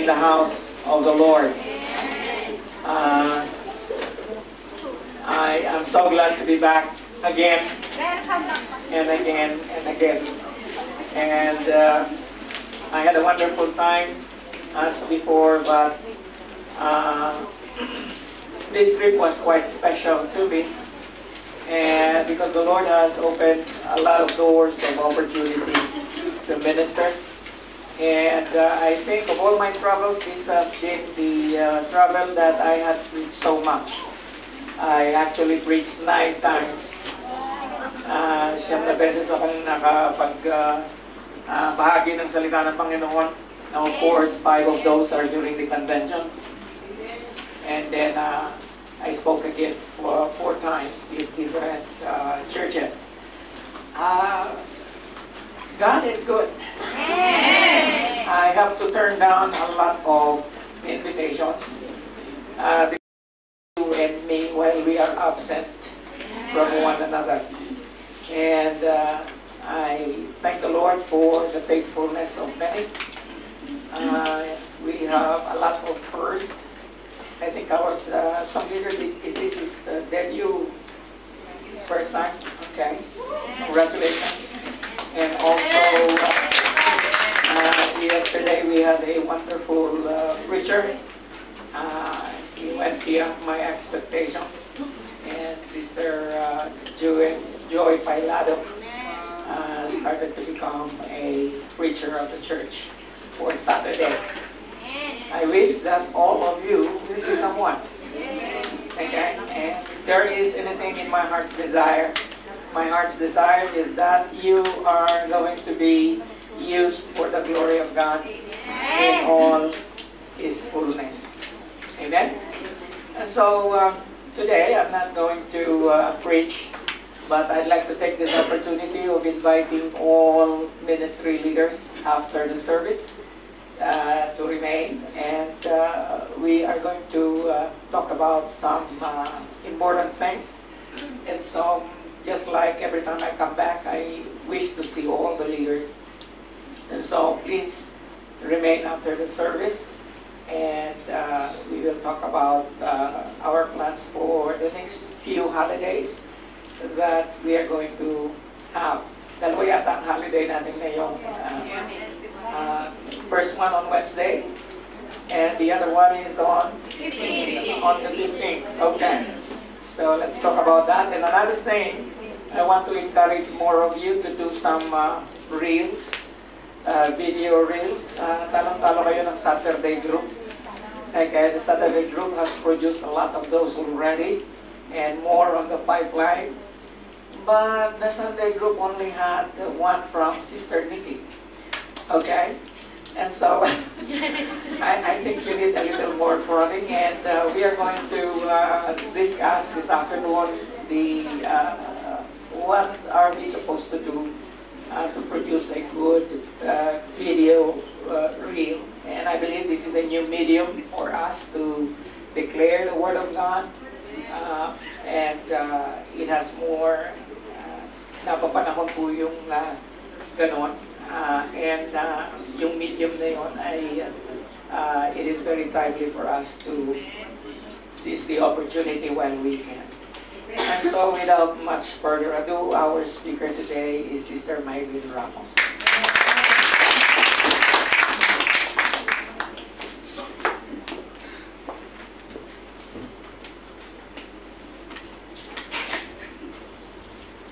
in the house of the Lord. I am so glad to be back again and again and again. And I had a wonderful time as before, but this trip was quite special to me. And because the Lord has opened a lot of doors of opportunity to minister. And I think of all my travels, this has been the travel that I had preached so much. I actually preached 9 times. 7 beses akong bahagi ng salita ng Panginoon. Now, of course, 5 of those are during the convention. And then I spoke again for 4 times in different churches. God is good. I have to turn down a lot of invitations between you and me while we are absent from one another. And I thank the Lord for the faithfulness of many. We have a lot of first. I think ours, some leaders, this debut first time. Okay, congratulations. And also, yesterday we had a wonderful preacher. He went beyond my expectation. And Sister Joy Pailado started to become a preacher of the church for Saturday. I wish that all of you will become one. Okay? And if there is anything in my heart's desire is that you are going to be used for the glory of God in all His fullness. Amen? And so, today I'm not going to preach, but I'd like to take this opportunity of inviting all ministry leaders after the service to remain, and we are going to talk about some important things. And so, just like every time I come back, I wish to see all the leaders. And so, please remain after the service, and we will talk about our plans for the next few holidays that we are going to have. Dalawa yata ang holiday natin ngayon. First one on Wednesday, and the other one is on the 15th. Okay, so let's talk about that. And another thing, I want to encourage more of you to do some reels, video reels. Talong-talo kayo ng Saturday group. Okay, the Saturday group has produced a lot of those already, and more on the pipeline. But the Sunday group only had one from Sister Nikki. Okay? And so, I think you need a little more prodding, and we are going to discuss this afternoon the what are we supposed to do to produce a good video reel. And I believe this is a new medium for us to declare the Word of God, and it has more napapanahon po yung ganon. And yung medium na yun ay it is very timely for us to seize the opportunity while we can. And so without much further ado, our speaker today is Sister Mylene Ramos.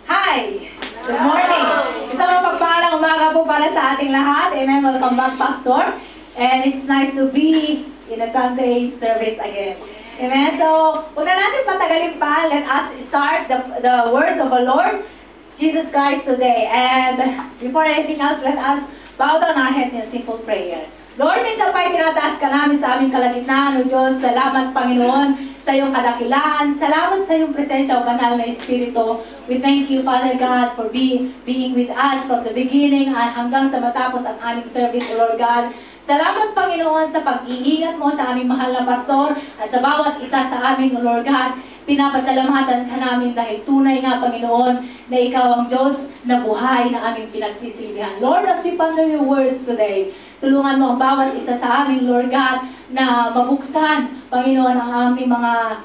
Hi! Good morning! Isang mapagpalang umaga po para sa ating lahat. Amen. Welcome back, Pastor. And it's nice to be in a Sunday service again. Amen. So, huwag na natin patagalin pa. Let us start the words of our Lord Jesus Christ today. And before anything else, let us bow down our heads in a simple prayer. Lord, may sapay tinataas ka namin sa aming kalagitnaan, O Diyos. Salamat, Panginoon, sa iyong kadakilaan. Salamat sa iyong presensya, O Banal na Espiritu. We thank you, Father God, for being with us from the beginning hanggang sa matapos ang aming service, O Lord God. Salamat, Panginoon, sa pag-iingat mo sa aming mahal na pastor at sa bawat isa sa amin, O Lord God. Pinapasalamatan ka namin dahil tunay nga, Panginoon, na Ikaw ang Diyos na buhay na aming pinagsisilbihan. Lord, as we ponder your words today, tulungan mo ang bawat isa sa amin, Lord God, na mabuksan, Panginoon, ang aming mga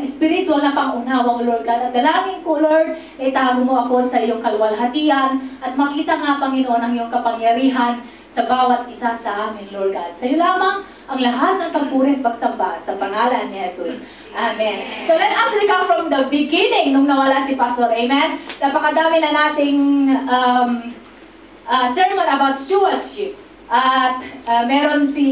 spiritual na pangunawa, Lord God. At dalangin ko, Lord, na itago mo ako sa iyong kalwalhatian at makita nga, Panginoon, ang iyong kapangyarihan sa bawat isa sa amin, Lord God. Sa iyo lamang ang lahat ng pagpuri at pagsamba sa pangalan ni Jesus. Amen. So let us recap from the beginning nung nawala si Pastor. Amen. Napakadami na nating sermon about stewardship. At meron si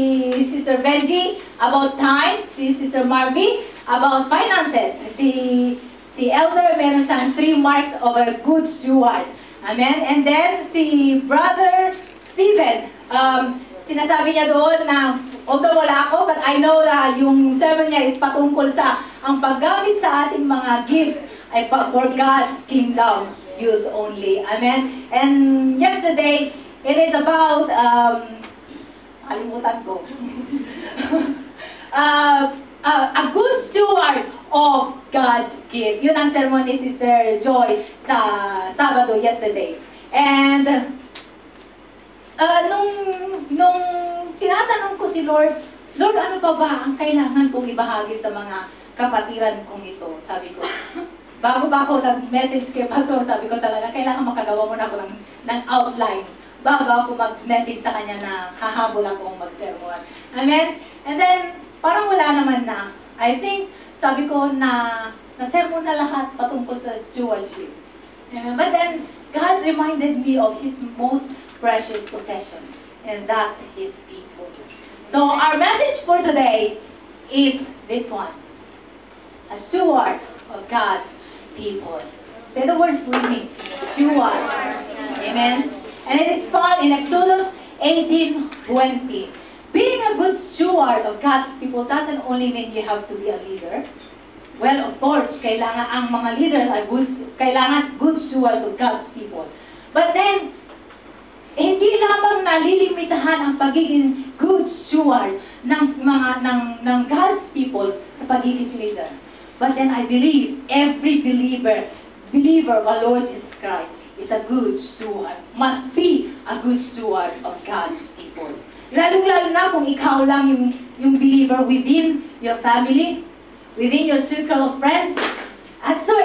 Sister Benji about time, si Sister Marvy about finances, si Elder meron siyang 3 marks of a good steward. Amen. And then si Brother Steven, sinasabi niya doon na although wala ako, but I know na yung sermon niya is patungkol sa ang paggamit sa ating mga gifts ay for God's kingdom use only. Amen. And yesterday, it is about, kalimutan ko, a good steward of God's gift. Yun ang sermon ni Sister Joy sa Sabado yesterday. And nung tinatanong ko si Lord, Lord, ano pa ba ang kailangan kong ibahagi sa mga kapatiran kong ito? Sabi ko, bago ba ako nag-message kay Pastor, sabi ko talaga, kailangan makagawa muna ako ng outline bago ako mag-message sa kanya na hahabol akong mag-sermon. Amen? And then, parang wala naman na. I think, sabi ko na sermon na lahat patungkol sa stewardship. Amen? But then, God reminded me of His most precious possession, and that's His people. So our message for today is this one: a steward of God's people. Say the word with me: steward. Amen. And it is found in Exodus 18:20. Being a good steward of God's people doesn't only mean you have to be a leader. Well, of course, kailangan ang mga leaders ay kailangan good stewards of God's people. But then, hindi lamang nalilimitahan ang pagiging good steward ng God's people sa pagiging leader. But then I believe every believer of our Lord Jesus Christ is a good steward, must be a good steward of God's people. Lalong-lalo na kung ikaw lang yung believer within your family, within your circle of friends, at sa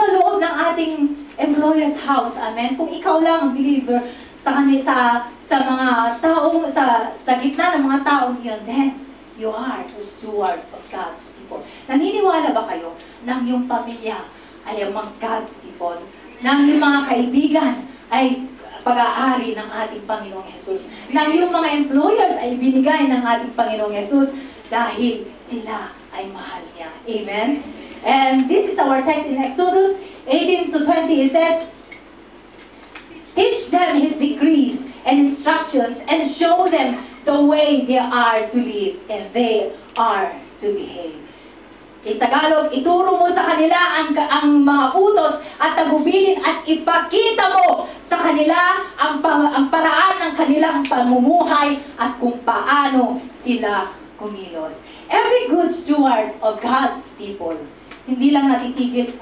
loob ng ating employer's house. Amen? Kung ikaw lang ang believer sa mga taong sa gitna ng mga taong yun, then you are the steward of God's people. Naniniwala ba kayo nang yung pamilya ay among God's people, nang yung mga kaibigan ay pag-aari ng ating Panginoong Jesus, nang yung mga employers ay binigay ng ating Panginoong Jesus dahil sila ay mahal niya. Amen? And this is our text in Exodus 18:20. It says, teach them His decrees and instructions and show them the way they are to live and they are to behave. In Tagalog, ituro mo sa kanila ang mga utos at tagubilin at ipakita mo sa kanila ang paraan ng kanilang pamumuhay at kung paano sila kumilos. Every good steward of God's people, hindi lang natitigil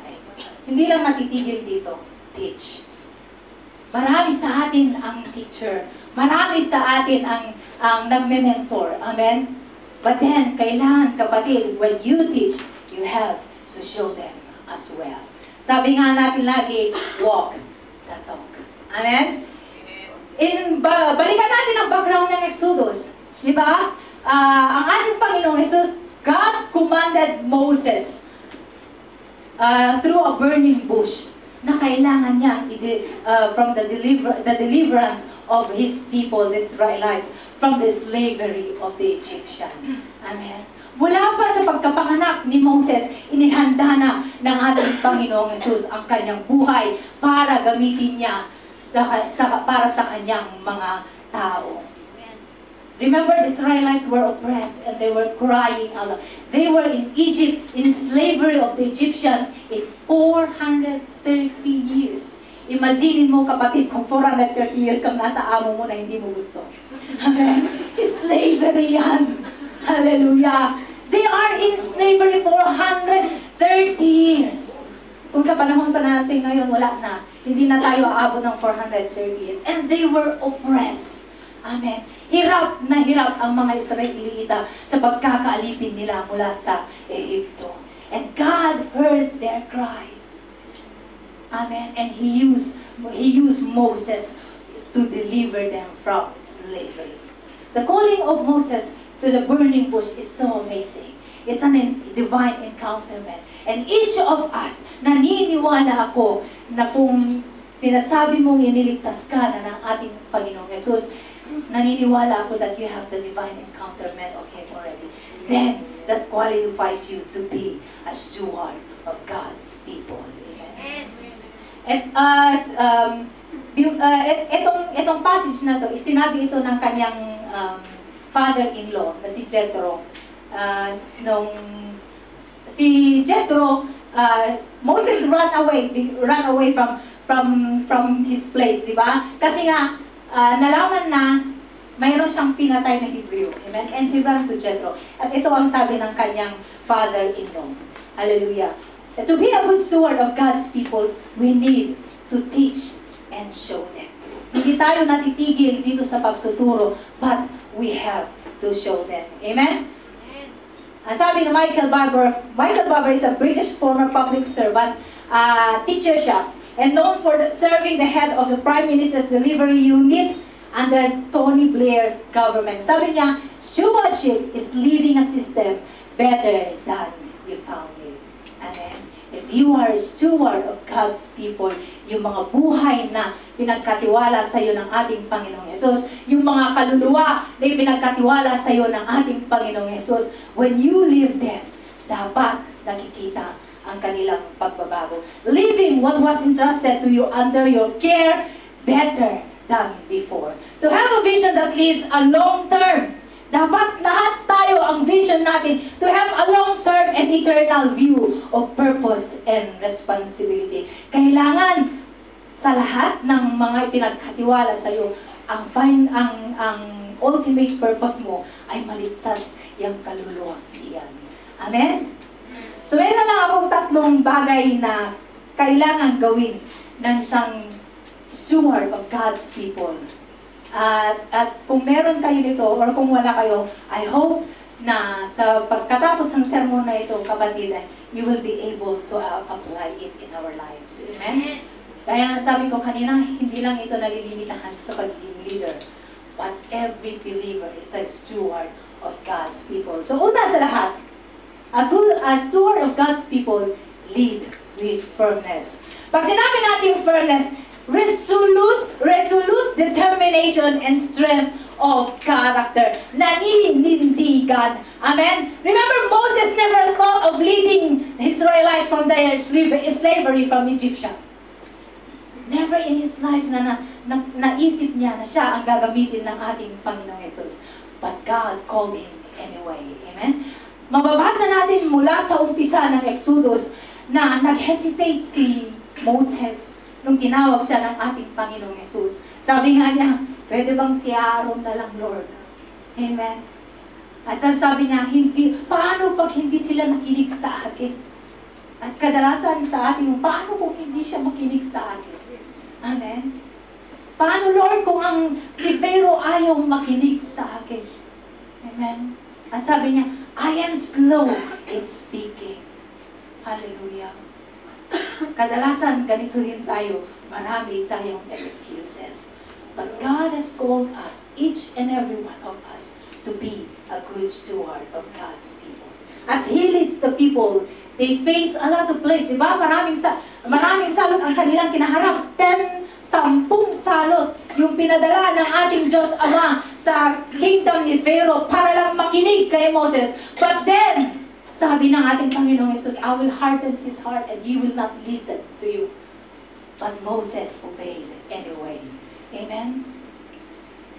dito, teach. Marami sa atin ang teacher. Marami sa atin ang nagme-mentor. Amen? But then, kailangan, kapatid, when you teach, you have to show them as well. Sabi nga natin lagi, walk the talk. Amen? Balikan natin ang background ng Exodus. Di ba? Ang ating Panginoong Jesus, God commanded Moses through a burning bush na kailangan niya from the deliverance of His people, the Israelites, from the slavery of the Egyptian. Amen. Mula pa sa pagkapanganak ni Moses, inihanda na ng ating Panginoong Jesus ang kanyang buhay para gamitin niya para sa kanyang mga tao. Remember, the Israelites were oppressed and they were crying out. They were in Egypt, in slavery of the Egyptians in 430 years. Imagine mo, kapatid, kung 430 years kang nasa amo mo na hindi mo gusto. Amen? Slavery yan. Hallelujah. They are in slavery for 130 years. Kung sa panahon pa natin ngayon, wala na. Hindi na tayo aabot ng 430 years. And they were oppressed. Amen. Hirap na hirap ang mga Israelita sa pagkakaalipin nila mula sa Ehipto. And God heard their cry. Amen. And He used Moses to deliver them from slavery. The calling of Moses to the burning bush is so amazing. It's a divine encounterment. And each of us, naniniwala ako na kung sinasabi mong iniligtas ka na ng ating Panginoong Jesus, naniniwala ako that you have the divine encounterment of Him already. Then, that qualifies you to be a steward of God's people. Amen. At itong passage na to, sinabi ito ng kanyang father-in-law na si Jethro. Si Jethro, Moses ran away from his place, di ba? Kasi nga nalaman na mayroon siyang pinatay na Hebreo. Amen? And he ran to Jethro. At ito ang sabi ng kanyang father-in-law. Hallelujah. To be a good steward of God's people, we need to teach and show them. Hindi tayo natitigil dito sa pagtuturo, but we have to show them. Amen? Ang sabi ni Michael Barber is a British former public servant, teacher siya, and known for serving the head of the Prime Minister's Delivery Unit under Tony Blair's government. Sabi niya, stewardship is leaving a system better than you found it. Amen. If you are a steward of God's people, yung mga buhay na pinagkatiwala sa iyo ng ating Panginoong Yesus, yung mga kaluluwa na pinagkatiwala sa iyo ng ating Panginoong Yesus, when you live them, dapat nakikita ang kanilang pagbabago. Living what was entrusted to you under your care better than before. To have a vision that leads a long term. Dapat lahat tayo ang vision natin to have a long-term and eternal view of purpose and responsibility. Kailangan sa lahat ng mga ipinagkatiwala sa iyo, ang ultimate purpose mo ay maligtas yung kaluluwa iyan. Amen? So meron lang akong tatlong bagay na kailangan gawin ng isang steward of God's people. At kung meron kayo nito or kung wala kayo, I hope na sa pagkatapos ng sermon na ito, kapatid, you will be able to apply it in our lives. Amen? Kaya sabi ko kanina, hindi lang ito nalilimitahan sa pagiging leader, but every believer is a steward of God's people. So una sa lahat, a steward of God's people lead with firmness. Pag sinabi natin firmness, resolute determination and strength of character. Naninindigan. Amen? Remember, Moses never thought of leading the Israelites from their slavery from Egypt. Never in his life na naisip niya na siya ang gagamitin ng ating Panginoong Yesus. But God called him anyway. Amen? Mababasa natin mula sa umpisa ng Exodus na nag-hesitate si Moses nung tinawag siya ng ating Panginoong Yesus. Sabi nga niya, pwede bang si Aaron na lang, Lord? Amen. At sabi niya, paano pag hindi sila nakinig sa akin? At kadalasan sa ating, paano kung hindi siya makinig sa akin? Amen. Paano, Lord, kung si Pharaoh ayaw makinig sa akin? Amen. At sabi niya, I am slow in speaking. Hallelujah. Kadalasan, ganito din tayo. Marami tayong excuses. But God has called us, each and every one of us, to be a good steward of God's people. As He leads the people, they face a lot of places. Diba? Maraming salot ang kanilang kinaharap. 10 salot yung pinadala ng ating Diyos Ama sa kingdom ni Pharaoh para lang makinig kay Moses. But then, sabi ng ating Panginoong Yesus, I will harden his heart and he will not listen to you. But Moses obeyed anyway. Amen?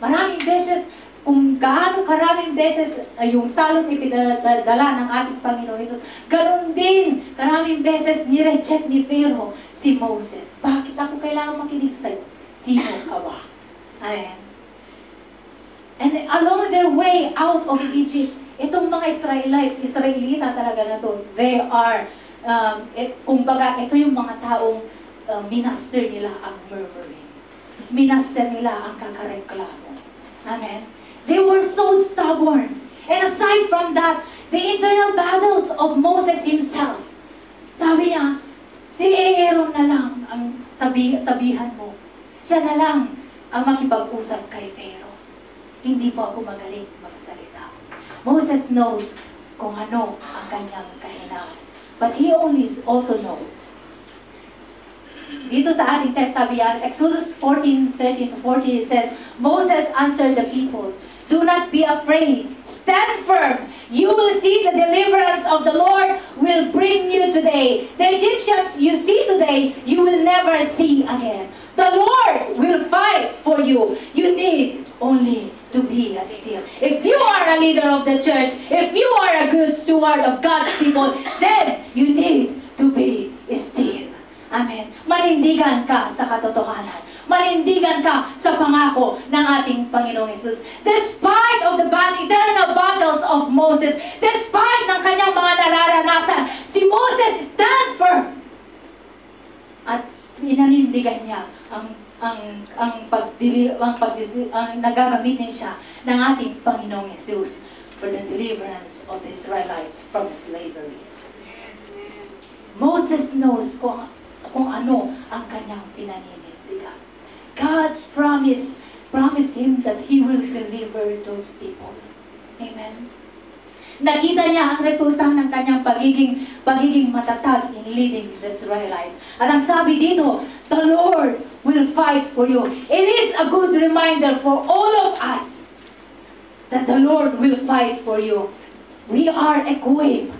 Maraming beses, kung gaano karaming beses yung salot ipinadala ng ating Panginoon Jesus, ganun din karaming beses nireject ni Pharaoh si Moses. Bakit ako kailangan makinig sa'yo? Sino ka ba? Amen. And along their way out of Egypt, itong mga Israelita talaga na to, they are, kumbaga, ito yung mga taong minaster nila ang murmuring. Minaster nila ang kakareklamo. Amen. They were so stubborn. And aside from that, the internal battles of Moses himself, sabi niya, si Aaron na lang ang sabihan mo. Siya na lang ang makipag-usap kay Pharaoh. Hindi po ako magaling magsalita. Moses knows kung ano ang kanyang kahinaan. But he also knows. Dito sa ating text, sabi yan, Exodus 14:13-14, it says, Moses answered the people, "Do not be afraid. Stand firm. You will see the deliverance of the Lord will bring you today. The Egyptians you see today, you will never see again. The Lord will fight for you. You need only to be still." If you are a leader of the church, if you are a good steward of God's people, then you need to be still. Amen. Manindigan ka sa katotohanan. Manindigan ka sa pangako ng ating Panginoong Jesus. Despite of the eternal battles of Moses, despite ng kanyang mga nararanasan, si Moses stand firm. At inanindigan niya ang nagagamitin siya ng ating Panginoong Jesus for the deliverance of the Israelites from slavery. Moses knows kung ano ang kanyang pinaninindigan. God promised him that He will deliver those people. Amen. Nakita niya ang resulta ng kanyang pagiging matatag in leading the Israelites. At ang sabi dito, the Lord will fight for you. It is a good reminder for all of us that the Lord will fight for you. We are equipped.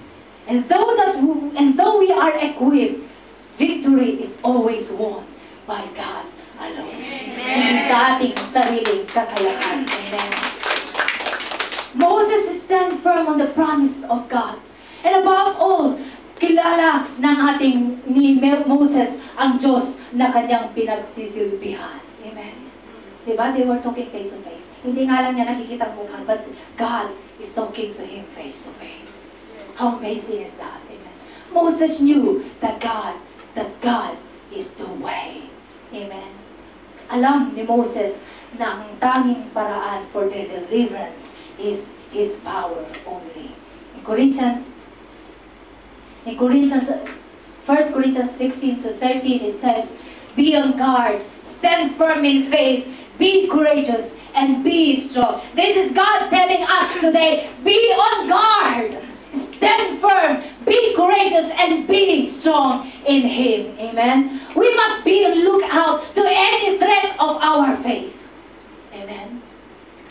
And though we are equipped, victory is always won by God alone. Hindi sa ating sariling kakayahan. Amen. Moses stand firm on the promise of God. And above all, kilala ng ni Moses ang Diyos na kanyang pinagsisilbihan. Amen. Diba? They were talking face to face. Hindi nga lang niya nakikita ang mukha, but God is talking to him face to face. How amazing is that? Amen. Moses knew that God is the way. Amen. Alam ni Moses na ang tanging paraan for their deliverance is His power only. In 1 Corinthians 16-13, it says, "Be on guard, stand firm in faith, be courageous, and be strong." This is God telling us today, be on guard, stand firm, be courageous, and be strong in Him. Amen. We must be on lookout to any threat of our faith. Amen.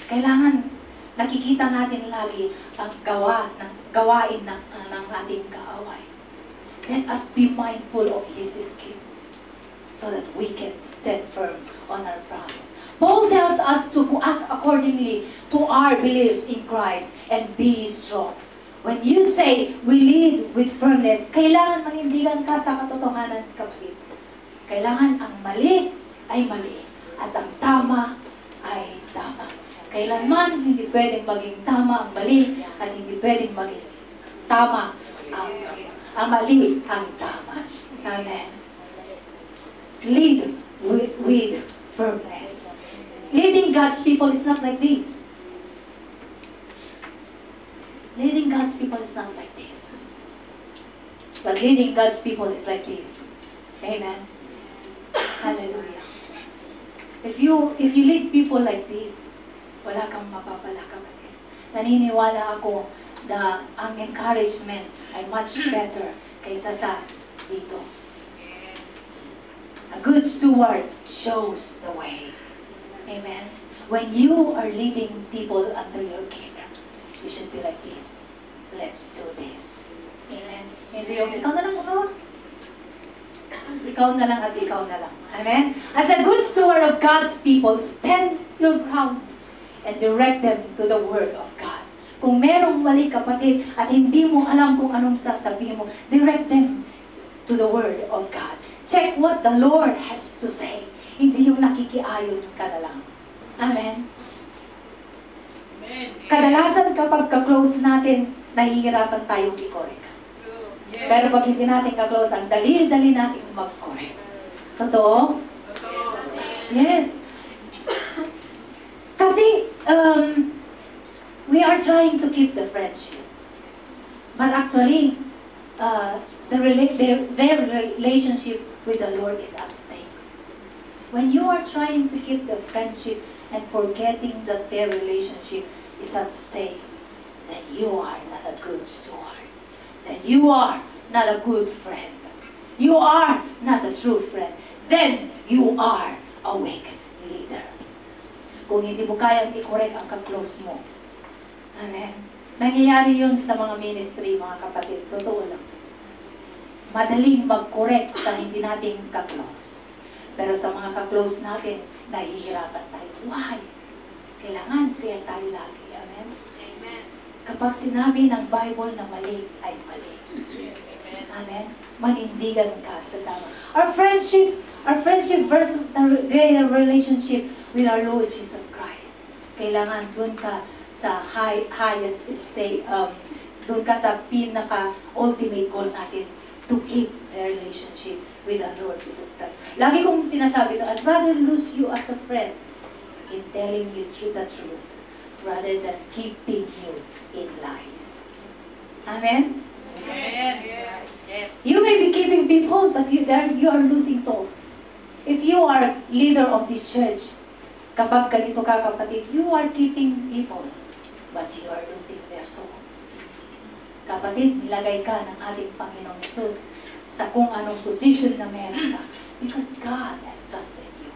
Kailangan nakikita natin lagi ang gawain ng ating kaaway. Let us be mindful of His schemes so that we can stand firm on our promise. Paul tells us to act accordingly to our beliefs in Christ and be strong. When you say, we lead with firmness, kailangan manindigan ka sa katotohanan, kapatid. Kailangan ang mali ay mali at ang tama ay tama. Kailanman hindi pwedeng maging tama ang mali at hindi pwedeng maging tama ang mali ang tama. Amen. Lead with firmness. Leading God's people is not like this. Leading God's people is not like this. But leading God's people is like this. Amen. Hallelujah. If you lead people like this, wala kang mapapala, kapatid. Naniniwala ako na ang encouragement ay much better kaysa sa dito. A good steward shows the way. Amen. When you are leading people under your care, you should be like this. Let's do this. Amen. Hindi yung ikaw na lang, ikaw na lang at ikaw na lang. Amen. As a good steward of God's people, stand your ground and direct them to the Word of God. Kung merong mali kapatid at hindi mo alam kung anong sasabihin mo, direct them to the Word of God. Check what the Lord has to say. Hindi yung nakikiayon ka na lang. Amen? Kadalasan kapag ka-close natin, nahihirapan tayong i-correct. Pero pag hindi natin ka-close, ang dali-dali natin mag-correct. Totoo? Yes. Kasi, we are trying to keep the friendship. But actually, their relationship with the Lord is at stake. When you are trying to keep the friendship and forgetting that their relationship is at stake, then you are not a good steward. Then you are not a good friend. You are not a true friend. Then you are a weak leader. Kung hindi mo kayang i-correct ang ka-close mo. Amen. Nangyayari yun sa mga ministry, mga kapatid. Totoo lang. Madaling mag-correct sa hindi nating ka-close. Pero sa mga ka-close natin, nahihirapan tayo. Why? Kailangan fair tayo lagi. Amen? Amen. Kapag sinabi ng Bible na mali, ay mali. Amen? Manindigan ka sa tama. Our friendship versus their relationship with our Lord Jesus Christ. Kailangan dun ka sa highest state, dun ka sa pinaka-ultimate goal natin to keep their relationship with our Lord Jesus Christ. Lagi kong sinasabi ito, I'd rather lose you as a friend in telling you the truth rather than keeping you in lies. Amen? Amen. Yes. You may be keeping people, but you are losing souls. If you are leader of this church, kapag ganito ka kapatid, you are keeping people, but you are losing their souls. Kapatid, nilagay ka ng ating Panginoong Jesus sa kung anong position na meron ka because God has trusted you.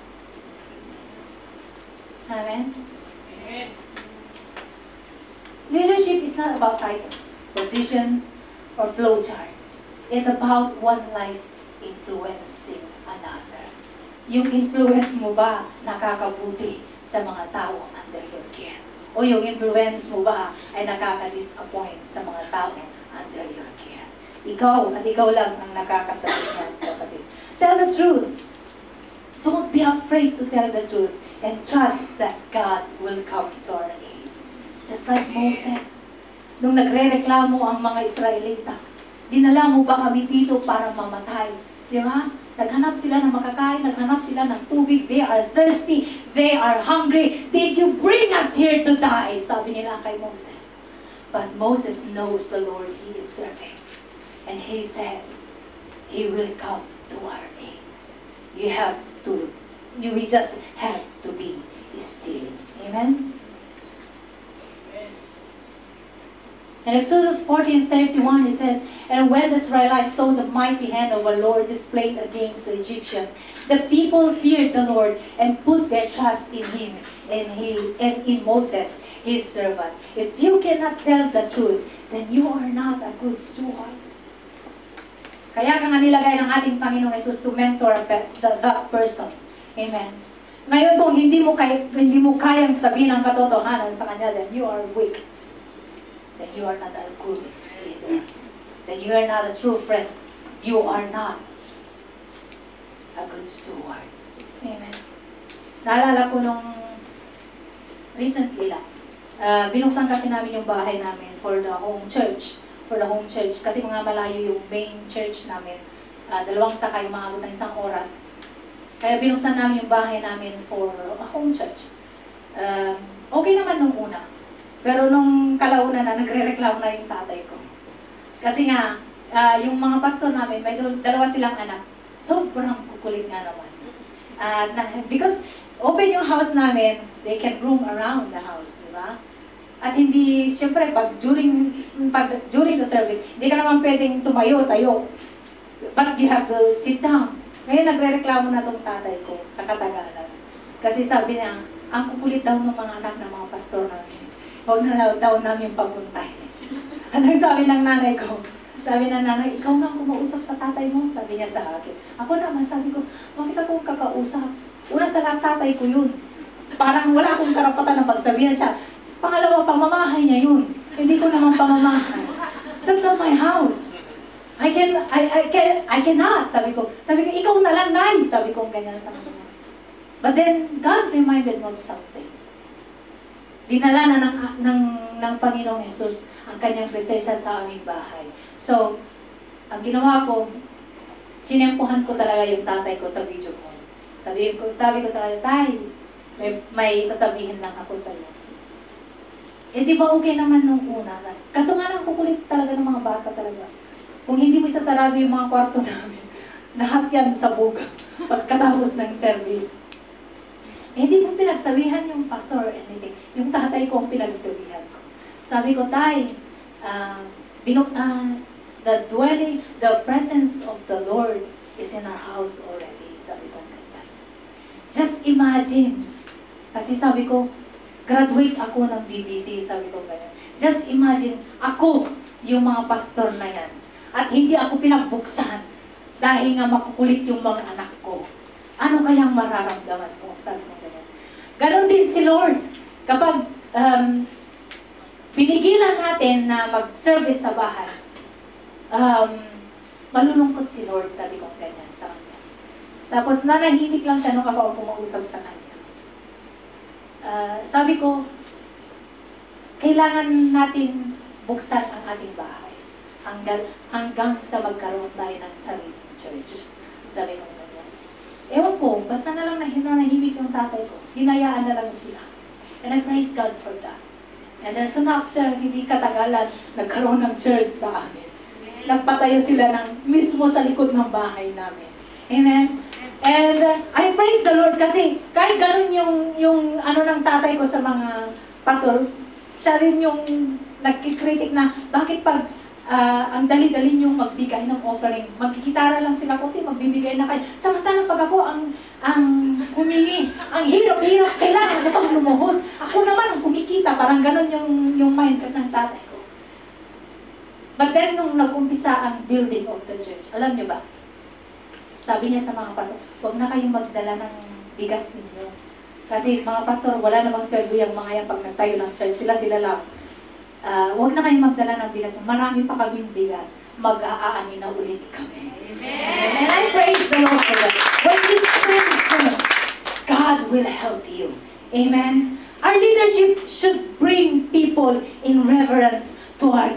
Amen? Amen. Leadership is not about titles, positions, or flowcharts. It's about one life influencing another. Yung influence mo ba nakakabuti sa mga tao under your care? O yung influence mo ba ay nakaka-disappoint sa mga tao under your care? Ikaw at ikaw lang ang nakakasabi niyan, kapatid. Tell the truth. Don't be afraid to tell the truth and trust that God will come to our aid. Just like Moses, nung nagre-reklamo ang mga Israelita, dinala mo ba kami dito para mamatay? Di ba? Naghanap sila ng makakain, naghanap sila ng tubig, they are thirsty, they are hungry. Did you bring us here to die? Sabi nila kay Moses. But Moses knows the Lord he is serving. And he said, he will come to our aid. We just have to be still. Amen? In Exodus 14:31, it says, "And when the Israelites saw the mighty hand of the Lord displayed against the Egyptian, the people feared the Lord and put their trust in Him and in Moses, His servant." If you cannot tell the truth, then you are not a good steward. Kaya ka nga nilagay ng ating Panginoong Jesus to mentor that person. Amen. Ngayon kung hindi mo kayang sabihin ang katotohanan sa kanya, then you are weak. Then you are not a good leader. Then you are not a true friend. You are not a good steward. Amen. Naalala ko nung recently lang, binuksan kasi namin yung bahay namin for the home church. Kasi mga malayo yung main church namin. 2 sakay, umaabot ng 1 oras. Kaya binuksan namin yung bahay namin for a home church. Okay naman nung una. Pero nung kalaunan na, nagre-reklamo na yung tatay ko. Kasi nga, yung mga pastor namin, may 2 silang anak. Sobrang kukulit nga naman. Because open yung house namin, they can roam around the house, di ba? At hindi, syempre, during the service, hindi ka naman pwedeng tayo. But you have to sit down. Ngayon, nagre-reklamo na tong tatay ko sa katagalan. Kasi sabi niya, ang kukulit daw ng mga anak ng mga pastor namin. Huwag na daw namin papuntay. At sabi ng nanay ko, ikaw nga kumausap sa tatay mo, sabi niya sa akin. Ako naman, sabi ko, bakit ako kakausap? Una sa lahat, tatay ko yun. parang wala akong karapatan na pagsabihan siya. Pangalawa, pamamahay niya yun. Hindi ko naman pamamahay. That's not my house. I cannot, sabi ko, ikaw na lang, Nay, sabi ko ganyan sa kanya. But then, God reminded me of something. Dinala na ng Panginoong Jesus ang kanyang presensya sa aming bahay. So, ang ginawa ko, sinempuhan ko talaga yung tatay ko sa video call. Sabi ko sa kanya, Tay, may sasabihin lang ako sa iyo. Eh, di ba okay naman nung una? Kaso nga lang, kukulit talaga ng mga bata talaga. Kung hindi mo isasarado yung mga kwarto namin, lahat yan sabog pagkatapos ng service. Eh, hindi mo pinagsabihan yung pastor or anything. Yung tatay ko ang pinagsabihan ko. Sabi ko, Tay, the presence of the Lord is in our house already. Sabi ko, just imagine. Kasi sabi ko, graduate ako ng BBC, sabi ko ganyan. Just imagine, ako yung mga pastor na yan. At hindi ako pinagbuksan dahil nga makukulit yung mga anak ko. Ano kayang mararamdaman mo? Sabi ko ganyan. Ganon din si Lord. Kapag pinigilan natin na mag-service sa bahay, malulungkot si Lord, sabi ko ganyan sa kanya. Tapos nanahimik lang siya nung ako pumausap sa kanya. Sabi ko, kailangan natin buksan ang ating bahay hanggang sa magkaroon tayo ng sariling church. Sabi ko ganyan. Ewan ko, basta na lang nanahimik yung tatay ko. Hinayaan na lang sila. And I praise God for that. And then soon after, hindi katagalan, nagkaroon ng church sa amin. Nagpatayo sila ng mismo sa likod ng bahay namin. Amen? And I praise the Lord kasi kahit ganun yung ano ng tatay ko sa mga pastor, siya rin yung nagkikritik na bakit pag ang dali-dali niyong magbigay ng offering, magkikitara lang sila kunti, magbibigay na kayo. Samantalang pag ako ang humingi, ang hirap-hirap, kailangan ko pang lumuhod. Ako naman ang kumikita, parang ganun yung mindset ng tatay ko. But then nung nag-umpisa ang building of the church, alam niyo ba? Sabi niya sa mga pastor, huwag na kayong magdala ng bigas ninyo. Kasi mga pastor, wala namang sweldo yung mga yan pag nagtayo ng church. Sila lang. Huwag na kayong magdala ng bigas. Marami pa kaming bigas. Mag-aani na ulit kami. Amen. And I praise the Lord for that. When you spend time, God will help you. Amen. Our leadership should bring people in reverence to our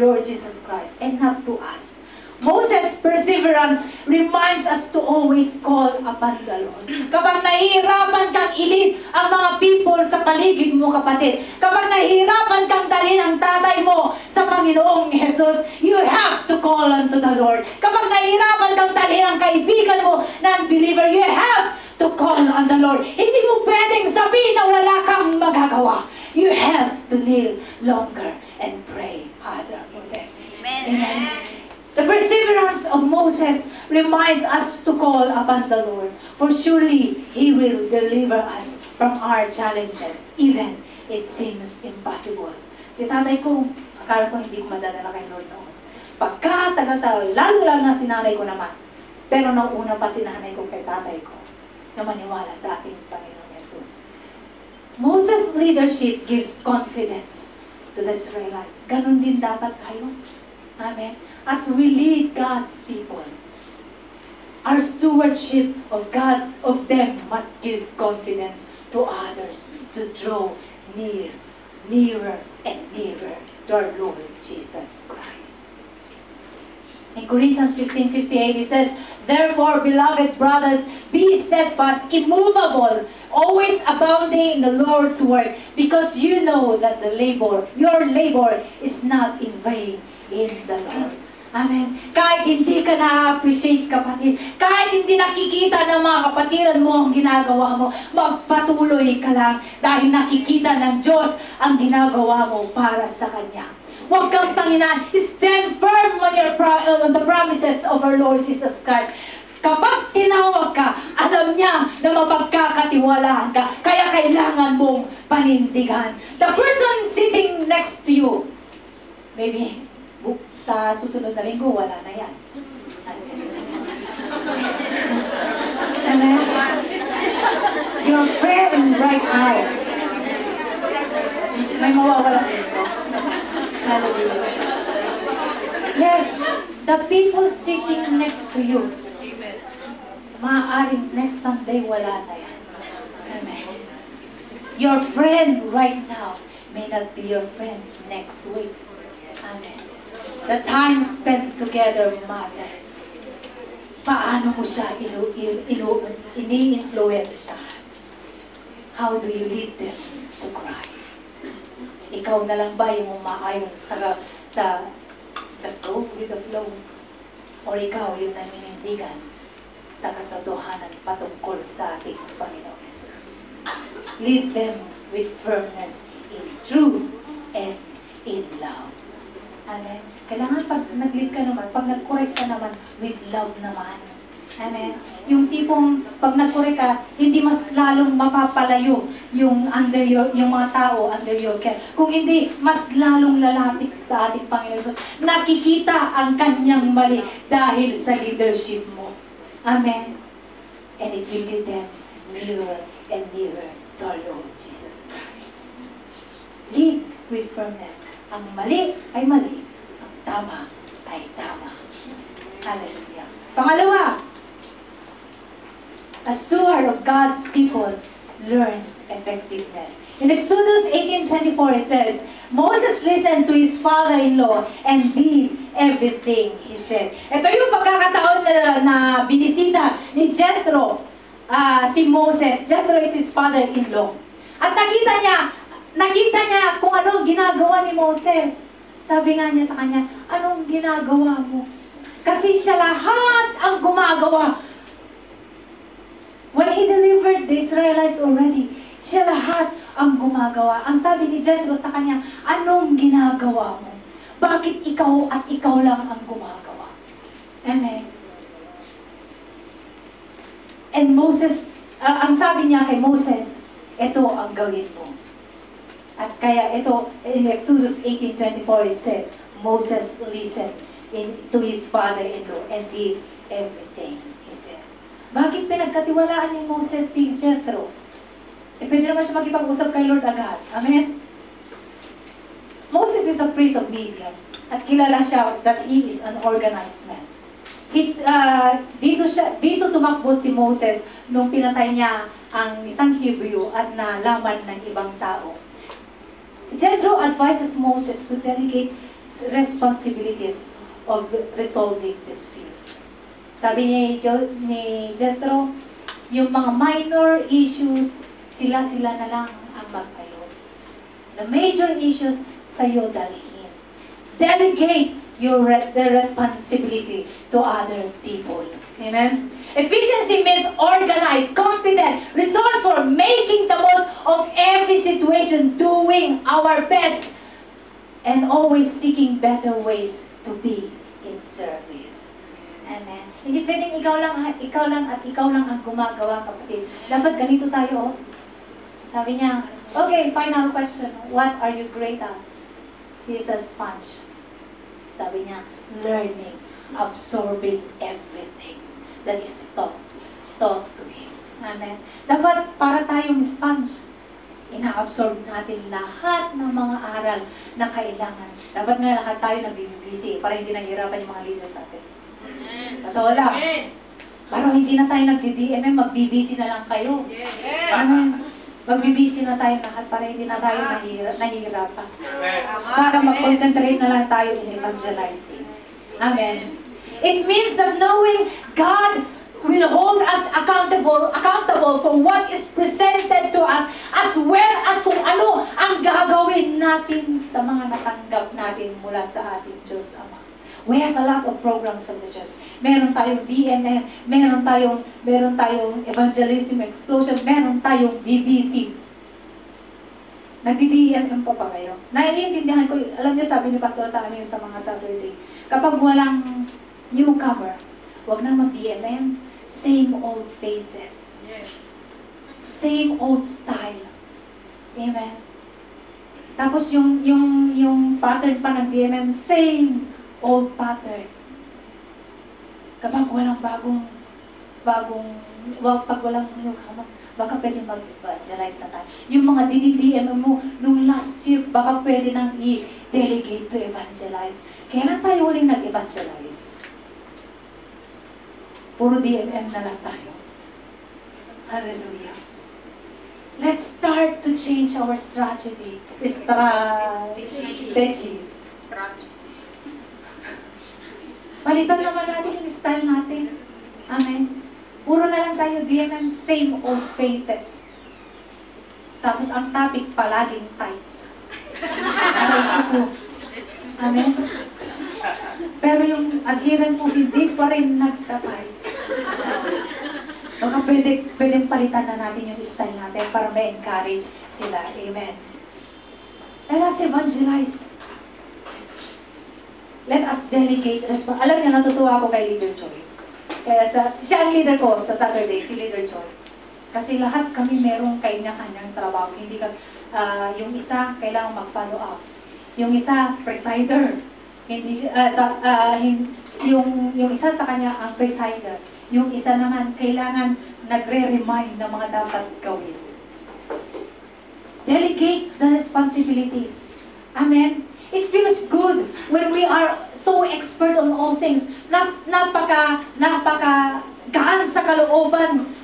Lord Jesus Christ and not to us. Moses' perseverance reminds us to always call upon the Lord. Kapag nahihirapan kang ilid ang mga people sa paligid mo, kapatid, kapag nahihirapan kang dalhin ang tatay mo sa Panginoong Jesus, you have to call unto the Lord. Kapag nahihirapan kang dalhin ang kaibigan mo na unbeliever, you have to call on the Lord. Hindi mo pwedeng sabihin na wala kang magagawa. You have to kneel longer and pray harder for them. Amen. Amen. The perseverance of Moses reminds us to call upon the Lord, for surely He will deliver us from our challenges, even it seems impossible. Si tatay ko, akala ko hindi ko madadala kay Lord noon. Pagkatagal-tagal, lalo na si nanay ko naman. Pero nauna pa si nanay ko kay tatay ko na maniwala sa ating Panginoong Jesus. Moses' leadership gives confidence to the Israelites. Ganun din dapat tayo. Amen. As we lead God's people, our stewardship of them must give confidence to others to draw nearer and nearer to our Lord Jesus Christ. In Corinthians 15:58, it says, "Therefore, beloved brothers, be steadfast, immovable, always abounding in the Lord's work, because you know that your labor is not in vain in the Lord." Amen. Kahit hindi ka na-appreciate, kapatid, kahit hindi nakikita ng mga kapatiran mo ang ginagawa mo, magpatuloy ka lang dahil nakikita ng Diyos ang ginagawa mo para sa Kanya. Huwag kang panginan. Stand firm on the promises of our Lord Jesus Christ. Kapag tinawag ka, alam niya na mapagkakatiwalaan ka, kaya kailangan mong panindigan. The person sitting next to you, maybe sa susunod na linggo, wala na yan. Amen? Your friend Ay. May mawawala sa ito. Hallelujah. Yes, the people sitting next to you, maaaring next Sunday wala na yan. Amen. Your friend right now may not be your friends next week. Amen. The time spent together matters. Paano mo siya ini-influensya? How do you lead them to Christ? Ikaw na lang ba yung umaayon sa just go with the flow? Or ikaw yung naninindigan sa katotohanan patungkol sa ating Panginoon Jesus? Lead them with firmness in truth and in love. Amen. Kailangan pag nag-lead ka naman, pag nag-correct ka naman, with love naman. Amen. Yung tipong pag nag-correct ka, hindi mas lalong mapapalayo yung mga tao under your care. Kung hindi, mas lalong lalapit sa ating Panginoon Jesus. Nakikita ang kanyang mali dahil sa leadership mo. Amen. And it will lead them nearer and nearer to our Lord Jesus Christ. Lead with firmness. Ang mali ay mali. Ang tama ay tama. Hallelujah. Pangalawa, a steward of God's people learn effectiveness. In Exodus 18:24 it says, Moses listened to his father-in-law and did everything he said. Ito yung pagkakataon na binisita ni Jethro, si Moses. Jethro is his father-in-law. At nakita niya kung anong ginagawa ni Moses. Sabi nga niya sa kanya, anong ginagawa mo? Kasi siya lahat ang gumagawa. When he delivered the Israelites already, siya lahat ang gumagawa. Ang sabi ni Jethro sa kanya, anong ginagawa mo? Bakit ikaw at ikaw lang ang gumagawa? Amen. And Moses, ang sabi niya kay Moses, ito ang gawin mo. At kaya ito, in Exodus 18:24 it says, Moses listened to his father-in-law and did everything he said. Bakit pinagkatiwalaan ni Moses si Jethro? Pwede naman siya makipag-usap kay Lord agad. Amen? Moses is a priest of Midian. At kilala siya that he is an organized man. Dito tumakbo si Moses nung pinatay niya ang isang Hebrew at nalaman ng ibang tao. Jethro advises Moses to delegate responsibilities of resolving disputes. Sabi ni Jethro, yung mga minor issues, sila na lang ang mag-ayos. The major issues, sa'yo dalhin. Delegate the responsibility to other people. Amen? Efficiency means organized, competent, resourceful, making the most of every situation, doing our best, and always seeking better ways to be in service. Amen. Hindi pwedeng ikaw lang ang gumagawa, kapatid. Dapat ganito tayo, oh. Sabi niya, okay, final question. What are you great at? He is a sponge. Sabi niya, learning, absorbing everything that is taught to him. Amen. Dapat para tayong sponge. Ina-absorb natin lahat ng mga aral na kailangan. Dapat nga lahat tayo nabibisi para hindi nahihirapan yung mga leaders natin. Totoo lang. Para hindi na tayo nagdi-DMM, mag-BBC na lang kayo. Amen. Mag-BBC na tayo lahat para hindi na tayo nahihirapan. Para mag-concentrate na lang tayo in evangelizing. Amen. It means that knowing God will hold us accountable for what is presented to us, as well as kung ano ang gagawin natin sa mga natanggap natin mula sa ating Diyos Ama. We have a lot of programs of the church. Meron tayong DMM, meron tayong Evangelism Explosion, meron tayong BBC. Nagdi-DMM pa kayo. Naiintindihan ko, alam niyo, sabi ni Pastor sa amin sa mga Saturday, kapag walang newcomer, wag na mag-DMM. Same old faces. Yes. Same old style. Amen. Tapos yung pattern pa ng DMM, same old pattern. Kapag walang bagong pag walang newcomer, baka pwede mag-evangelize na tayo. Yung mga dinidm mo nung last year, baka pwede nang i-delegate to evangelize. Kailan tayo huling nag-evangelize? Puro DMM na lang tayo. Hallelujah. Let's start to change our strategy. Strategy. Palitan naman natin yung style natin. Amen. Puro na lang tayo DMM, same old faces. Tapos ang topic palaging tights. Amen. Pero yung adherent mo hindi pa rin nagta-tights. Baka pwedeng palitan na natin yung style natin para ma-encourage sila. Amen. Let us evangelize. Let us delegate. Alam niyo, natutuwa ako kay Leader Joy. Kaya siya ang leader ko sa Saturday, si Leader Joy. Kasi lahat kami merong kanya-kanyang trabaho. Hindi yung isa kailangan mag-follow up. Yung isa, presider. Yung isa sa kanya ang presider. Yung isa naman, kailangan nagre-remind ng mga dapat gawin. Delegate the responsibilities. Amen? It feels good when we are so expert on all things. Napaka-gaan sa kalooban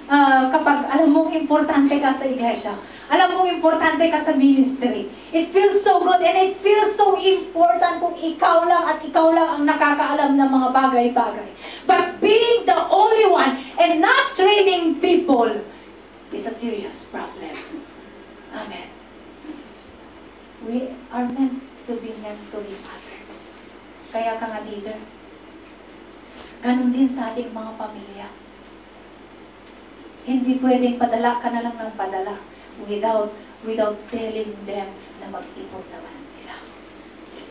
kapag alam mong importante ka sa iglesia. Alam mong importante ka sa ministry. It feels so good and it feels so important kung ikaw lang at ikaw lang ang nakakaalam ng mga bagay-bagay. But being the only one and not training people is a serious problem. Amen. We are meant to be mentoring others. Kaya ka nga leader. Ganun din sa ating mga pamilya. Hindi pwedeng padala ka na lang ng padala without telling them na mag-ipon naman sila.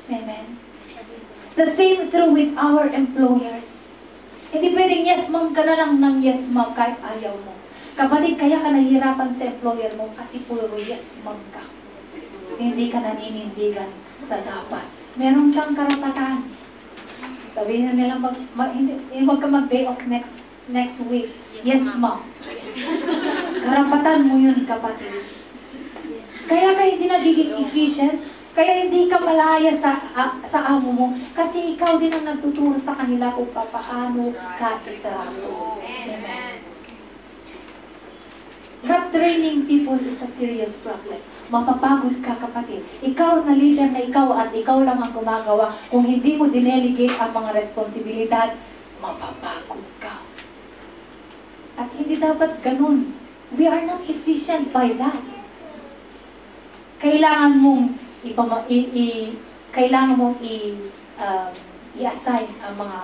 Amen? The same true with our employers. Hindi pwedeng yes ma'am ka na lang ng yes ma'am kahit ayaw mo. Kapatid, kaya ka nahihirapan sa employer mo kasi puro yes ma'am ka. Hindi ka naninindigan sa dapat. Meron kang karapatan. Sabihin na nila, huwag ka mag-day off next week. Yes, ma'am. Karapatan mo yun, kapatid. Kaya ka hindi nagiging efficient, kaya hindi ka malaya sa amo mo, kasi ikaw din ang nagtuturo sa kanila kung paano ka itrato. Amen. Not training people is a serious problem. Mapapagod ka, kapatid. Ikaw na leader na ikaw at ikaw lang ang gumagawa. Kung hindi mo dinelegate ang mga responsibilidad, mapapagod ka. At hindi dapat ganun. We are not efficient by that. Kailangan mong i-assign ang mga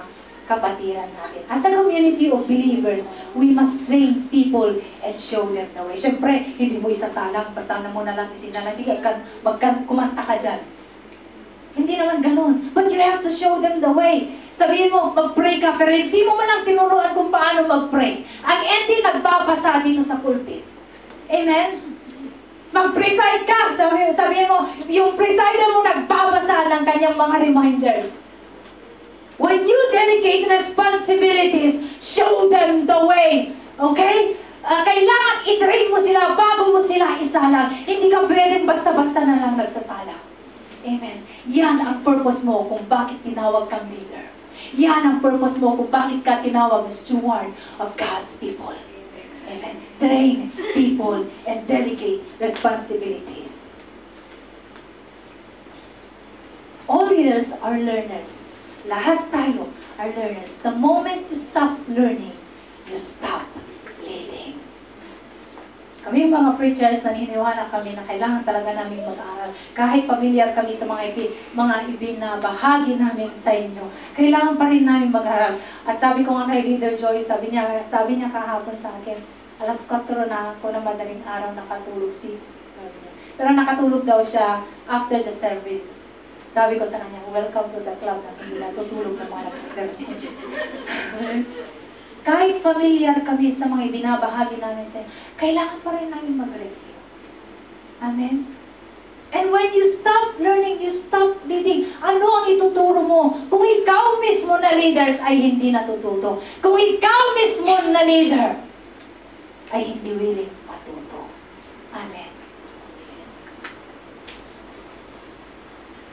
kapatiran natin. As a community of believers, we must train people and show them the way. Siyempre, hindi mo isasalang, basta na mo na lang isinala. Sige, kumanta ka dyan. Hindi naman ganun. But you have to show them the way. Sabihin mo, mag-pray ka, pero hindi mo man lang tinuruan kung paano mag-pray. Ang hindi nagbabasa dito sa pulpit. Amen? Mag-preside ka. Sabihin mo, yung presider mo nagbabasa ng kanyang mga reminders. When you delegate responsibilities, show them the way. Okay? Kailangan i-train mo sila bago mo sila isalang. Hindi ka pwedeng basta-basta na lang nagsasalang. Amen. Yan ang purpose mo kung bakit tinawag kang leader. Yan ang purpose mo kung bakit ka tinawag na steward of God's people. Amen. Train people and delegate responsibilities. All leaders are learners. Lahat tayo are learners. The moment you stop learning, you stop leading. Kami mga preachers, naniniwala kami na kailangan talaga namin mag-aral. Kahit familiar kami sa mga ibinabahagi namin sa inyo, kailangan pa rin namin mag-aral. At sabi ko nga kay Leader Joy, sabi niya kahapon sa akin, alas 4 na ako na madaling araw nakatulog sis. Pero nakatulog daw siya after the service. Sabi ko sa kanya, welcome to the club na hindi natutulog ng mga nagsaserve. Kahit familiar kami sa mga ibinabahagi namin sa inyo, kailangan pa rin namin mag-review. Amen? And when you stop learning, you stop leading. Ano ang ituturo mo? Kung ikaw mismo na leaders ay hindi natututo. Kung ikaw mismo na leader ay hindi willing matuto. Amen.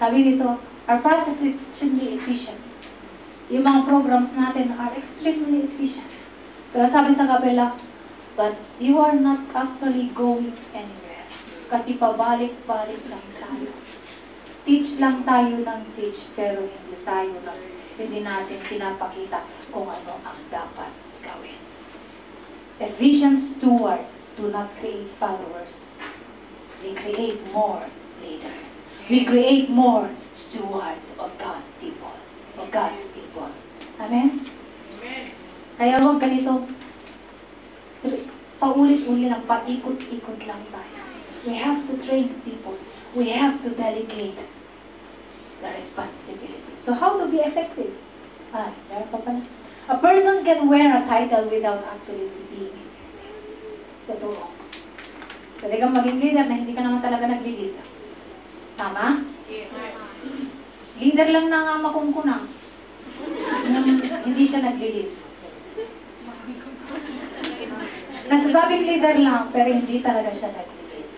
Sabi dito, our process is extremely efficient. Yung mga programs natin are extremely efficient. Pero sabi sa kabila, but you are not actually going anywhere. Kasi pabalik-balik lang tayo. Teach lang tayo ng teach, pero hindi natin pinapakita kung ano ang dapat gawin. Efficient steward do not create followers. They create more leaders. We create more stewards of God's people. Amen? Amen. Kaya huwag ganito. Paulit-ulit lang, paikot-ikot lang tayo. We have to train people. We have to delegate the responsibility. So how to be effective? Meron pa pala. A person can wear a title without actually being effective. Totoo. Pwede kang maging leader na hindi ka naman talaga nag-lead. Tama? Yes. Leader lang na nga makungkunang. Hindi siya nag-lead. Nasasabing leader lang, pero hindi talaga siya nag-lead.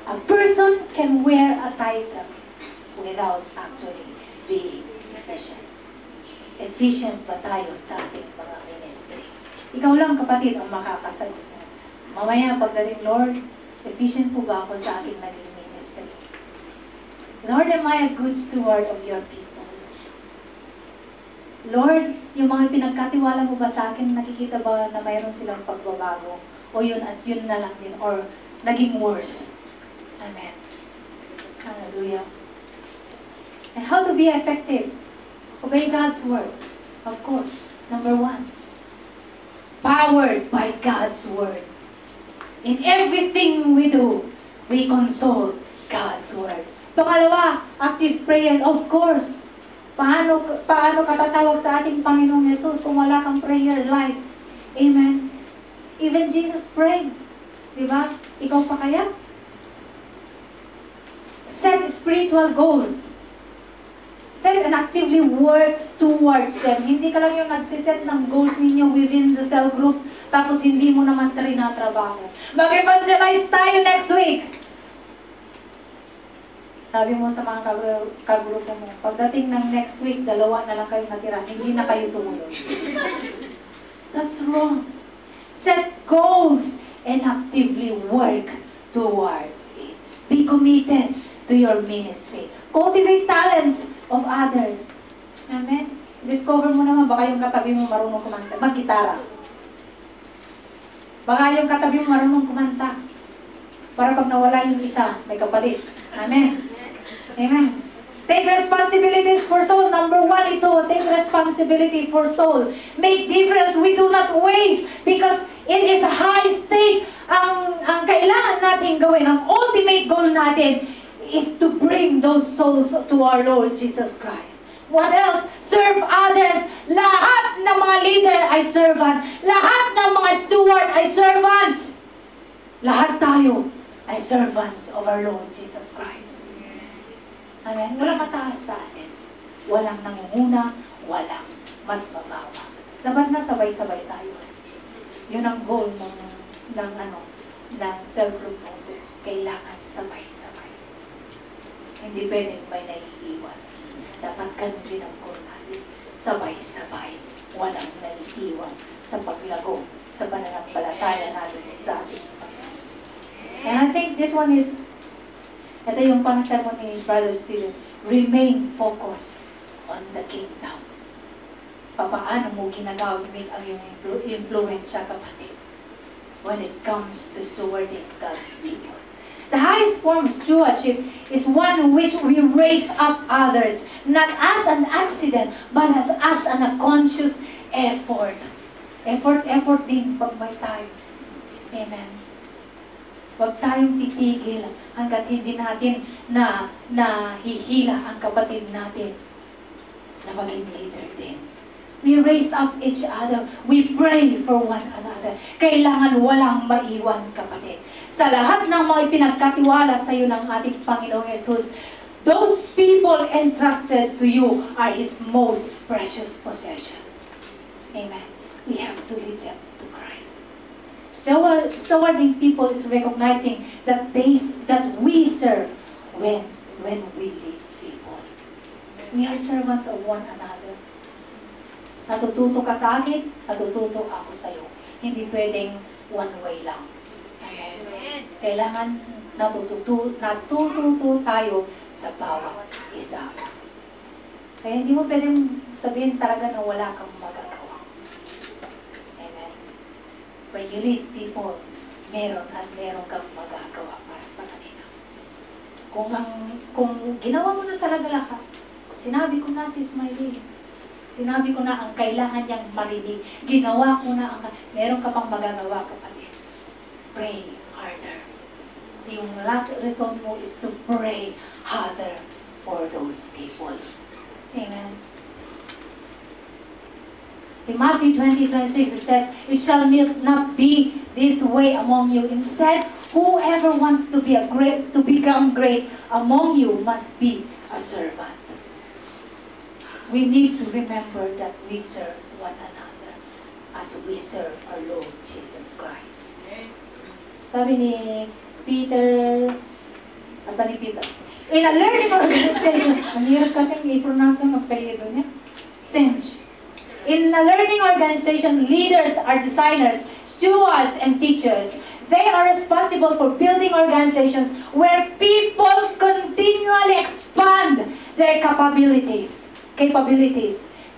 A person can wear a title without actually being efficient. Efficient ba tayo sa ating mga ministry? Ikaw lang, kapatid, ang makakasagot mo. Mamaya, pagdating, Lord, efficient po ba ako sa aking naging ministry? Lord, am I a good steward of your people? Lord, yung mga pinagkatiwala mo ba sa akin, nakikita ba na mayroon silang pagbabago? O yun at yun na lang din, or naging worse? Amen. Hallelujah. And how to be effective? Obey God's word. Of course. Number 1. Powered by God's word. In everything we do, we consult God's word. Pangalawa, active prayer. Of course. Paano katatawag sa ating Panginoong Yesus kung wala kang prayer life? Amen. Even Jesus prayed. Diba? Ikaw pa kaya? Set spiritual goals. Set and actively works towards them. Hindi ka lang yung nagsiset ng goals ninyo within the cell group, tapos hindi mo naman trinatrabaho. Mag-evangelize tayo next week. Sabi mo sa mga kagrupo mo, pagdating ng next week, 2 na lang kayo natira, hindi na kayo tumuloy. That's wrong. Set goals and actively work towards it. Be committed to your ministry. Cultivate talents of others. Amen? Discover mo naman, baka yung katabi mo marunong kumanta. Mag-gitara. Baka yung katabi mo marunong kumanta. Para pag nawala yung isa, may kapalit. Amen? Amen. Take responsibilities for soul. Number 1 ito, take responsibility for soul. Make difference. We do not waste because it is a high stake. Ang kailangan natin gawin, ang ultimate goal natin is to bring those souls to our Lord Jesus Christ. What else? Serve others. Lahat ng mga leader ay servant. Lahat ng mga steward ay servants. Lahat tayo ay servants of our Lord Jesus Christ. Amen? Walang mataas sa atin. Walang nangunguna, walang mas mabawa. Dapat na sabay-sabay tayo. Yun ang goal ng cell group Moses. Kailangan sabay-sabay. Hindi pwedeng may naiiwan. Dapat ganun din ang goal natin. Sabay-sabay. Walang naiiwan sa paglago, sa pananampalataya natin sa ating Panginoon Jesus. And I think this one is, ito yung pang-sermon ni Brother Steven, remain focused on the kingdom. Paano mo ginagamit ang iyong influensya, kapatid, when it comes to stewarding God's people. The highest form of stewardship is one in which we raise up others, not as an accident, but as a conscious effort. Effort din pag may time. Amen. Huwag tayong titigil hanggat hindi natin na hihila ang kapatid natin na maging leader din. We raise up each other. We pray for one another. Kailangan walang maiwan, kapatid. Sa lahat ng mga pinagkatiwala sa iyo ng ating Panginoong Yesus, those people entrusted to you are His most precious possession. Amen. We have to lead them to Stewarding people is recognizing that we serve when we lead people. We are servants of one another. Natututo ka sa akin, natututo ako sa iyo. Hindi pwedeng one way lang. Amen. Kailangan natututo tayo sa bawat isa. Kaya hindi mo pwedeng sabihin talaga na wala kang magagawa. Amen. When you lead people, meron kang magagawa para sa kanila. Kung ginawa mo na talaga lahat, sinabi ko na si Smiley, sinabi ko na ang kailangan niyang marinig, ginawa ko na meron ka pang magagawa, kapatid. Pray harder. Yung last result mo is to pray harder for those people. Amen. In Matthew 20:26 it says, "It shall not be this way among you. Instead, whoever wants to become great among you must be a servant." We need to remember that we serve one another as we serve our Lord Jesus Christ. Sabi ni Peter, in a learning organization, ang hirap kasing i-pronounce ang apelyido niya, Sinch. In a learning organization, leaders are designers, stewards, and teachers. They are responsible for building organizations where people continually expand their capabilities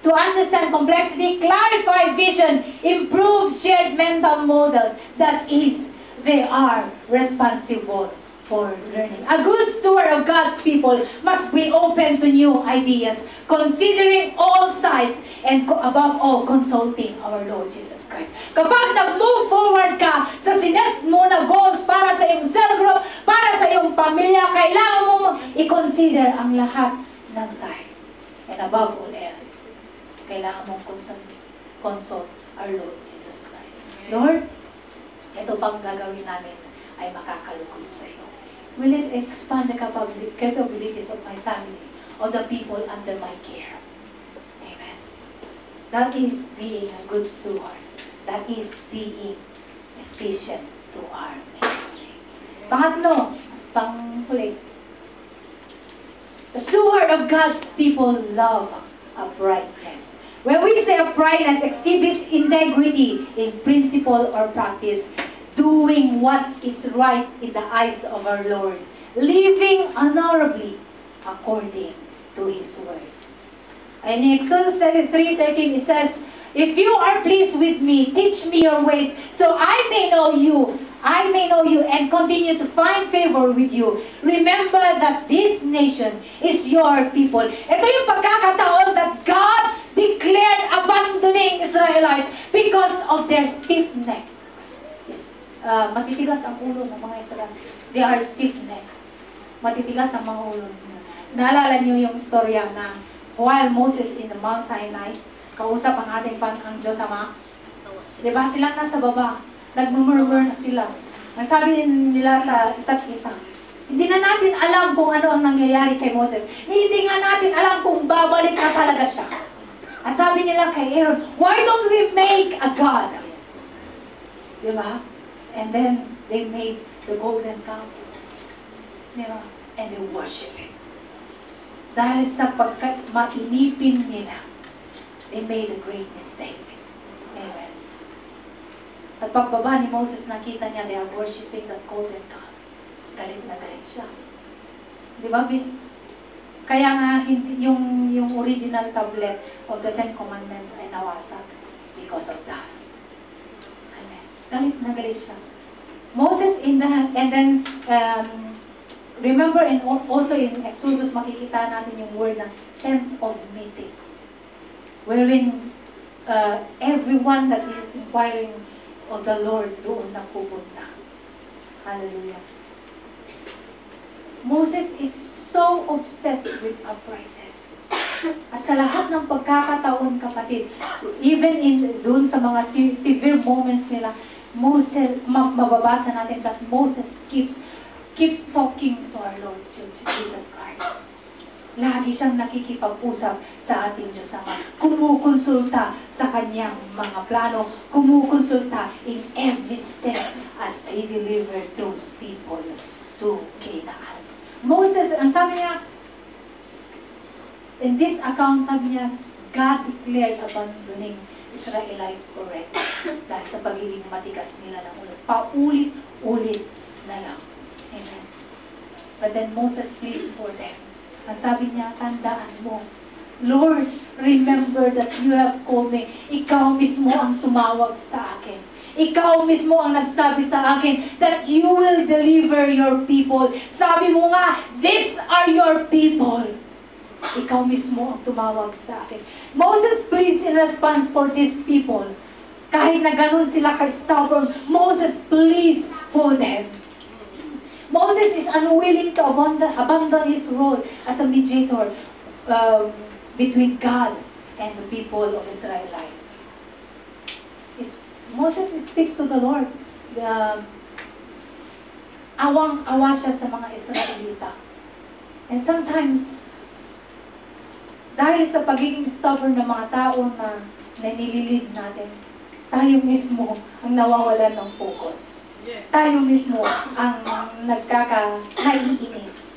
to understand complexity, clarify vision, improve shared mental models. That is, they are responsible for learning. A good steward of God's people must be open to new ideas, considering all sides, and above all, consulting our Lord Jesus Christ. Kapag nag-move forward ka sa sinet mo na goals para sa iyong cell group, para sa iyong pamilya, kailangan mo i-consider ang lahat ng sides. And above all else, kailangan mong consult our Lord Jesus Christ. Lord, ito pang gagawin namin ay makakalugod sa iyo. Will it expand the capabilities of my family, of the people under my care? Amen. That is being a good steward. That is being efficient to our ministry. Pangatlo, panghuli. The steward of God's people love uprightness. When we say uprightness, exhibits integrity in principle or practice, doing what is right in the eyes of our Lord, living honorably according to His word. And in Exodus 33:13 it says, "If you are pleased with me, teach me your ways, so I may know you and continue to find favor with you. Remember that this nation is your people." Ito yung pagkakataon that God declared abandoning Israelites because of their stiff necks. Matitigas ang ulo ng mga Israelites. They are stiff-necked. Matitigas ang mga ulo. Naalala niyo yung storya na while Moses in the Mount Sinai, kausap ang ating ang Diyos Ama. Diba silang nasa baba, nagmumurmur na sila. Nasabi nila sa isa't isa, hindi na natin alam kung ano ang nangyayari kay Moses. Hindi nga natin alam kung babalik na talaga siya. At sabi nila kay Aaron, why don't we make a God? Diba? And then they made the golden calf. Diba? And they worship it. Dahil sa pagkat mainipin nila, they made a great mistake. Amen. At pagbaba ni Moses, nakita niya, they are worshiping that golden calf. Galit na galit siya. Di ba? Kaya nga, yung original tablet of the Ten Commandments ay nawasak because of that. Amen. Galit na galit siya. Moses and then, remember, and also in Exodus, makikita natin yung word na tent of meeting. Wherein everyone that is inquiring of the Lord doon na pupunta. Hallelujah. Moses is so obsessed with uprightness. At sa lahat ng pagkakataon, kapatid, even doon sa mga severe moments nila, Moses, mababasa natin that Moses keeps talking to our Lord Jesus Christ. Lagi siyang nakikipag-usap sa ating Diyos Ama. Kumukonsulta sa kanyang mga plano. Kumukonsulta in every step as He delivered those people to Canaan. Moses, ang sabi niya, in this account, sabi niya, God declared abandoning Israelites already. Dahil sa pagiging matigas nila ng ulo. Paulit-ulit na lang. Amen. But then Moses pleads for them. Ang sabi niya, tandaan mo, Lord, remember that you have called me. Ikaw mismo ang tumawag sa akin. Ikaw mismo ang nagsabi sa akin that you will deliver your people. Sabi mo nga, these are your people. Ikaw mismo ang tumawag sa akin. Moses pleads in response for these people. Kahit na ganun sila ka-stubborn, Moses pleads for them. Moses is unwilling to abandon his role as a mediator between God and the people of Israelites. Moses speaks to the Lord. Awang-awa siya sa mga Israelita. And sometimes, dahil sa pagiging stubborn ng mga tao na nililid natin, tayo mismo ang nawawalan ng focus. Yes. Tayo mismo ang naiinis.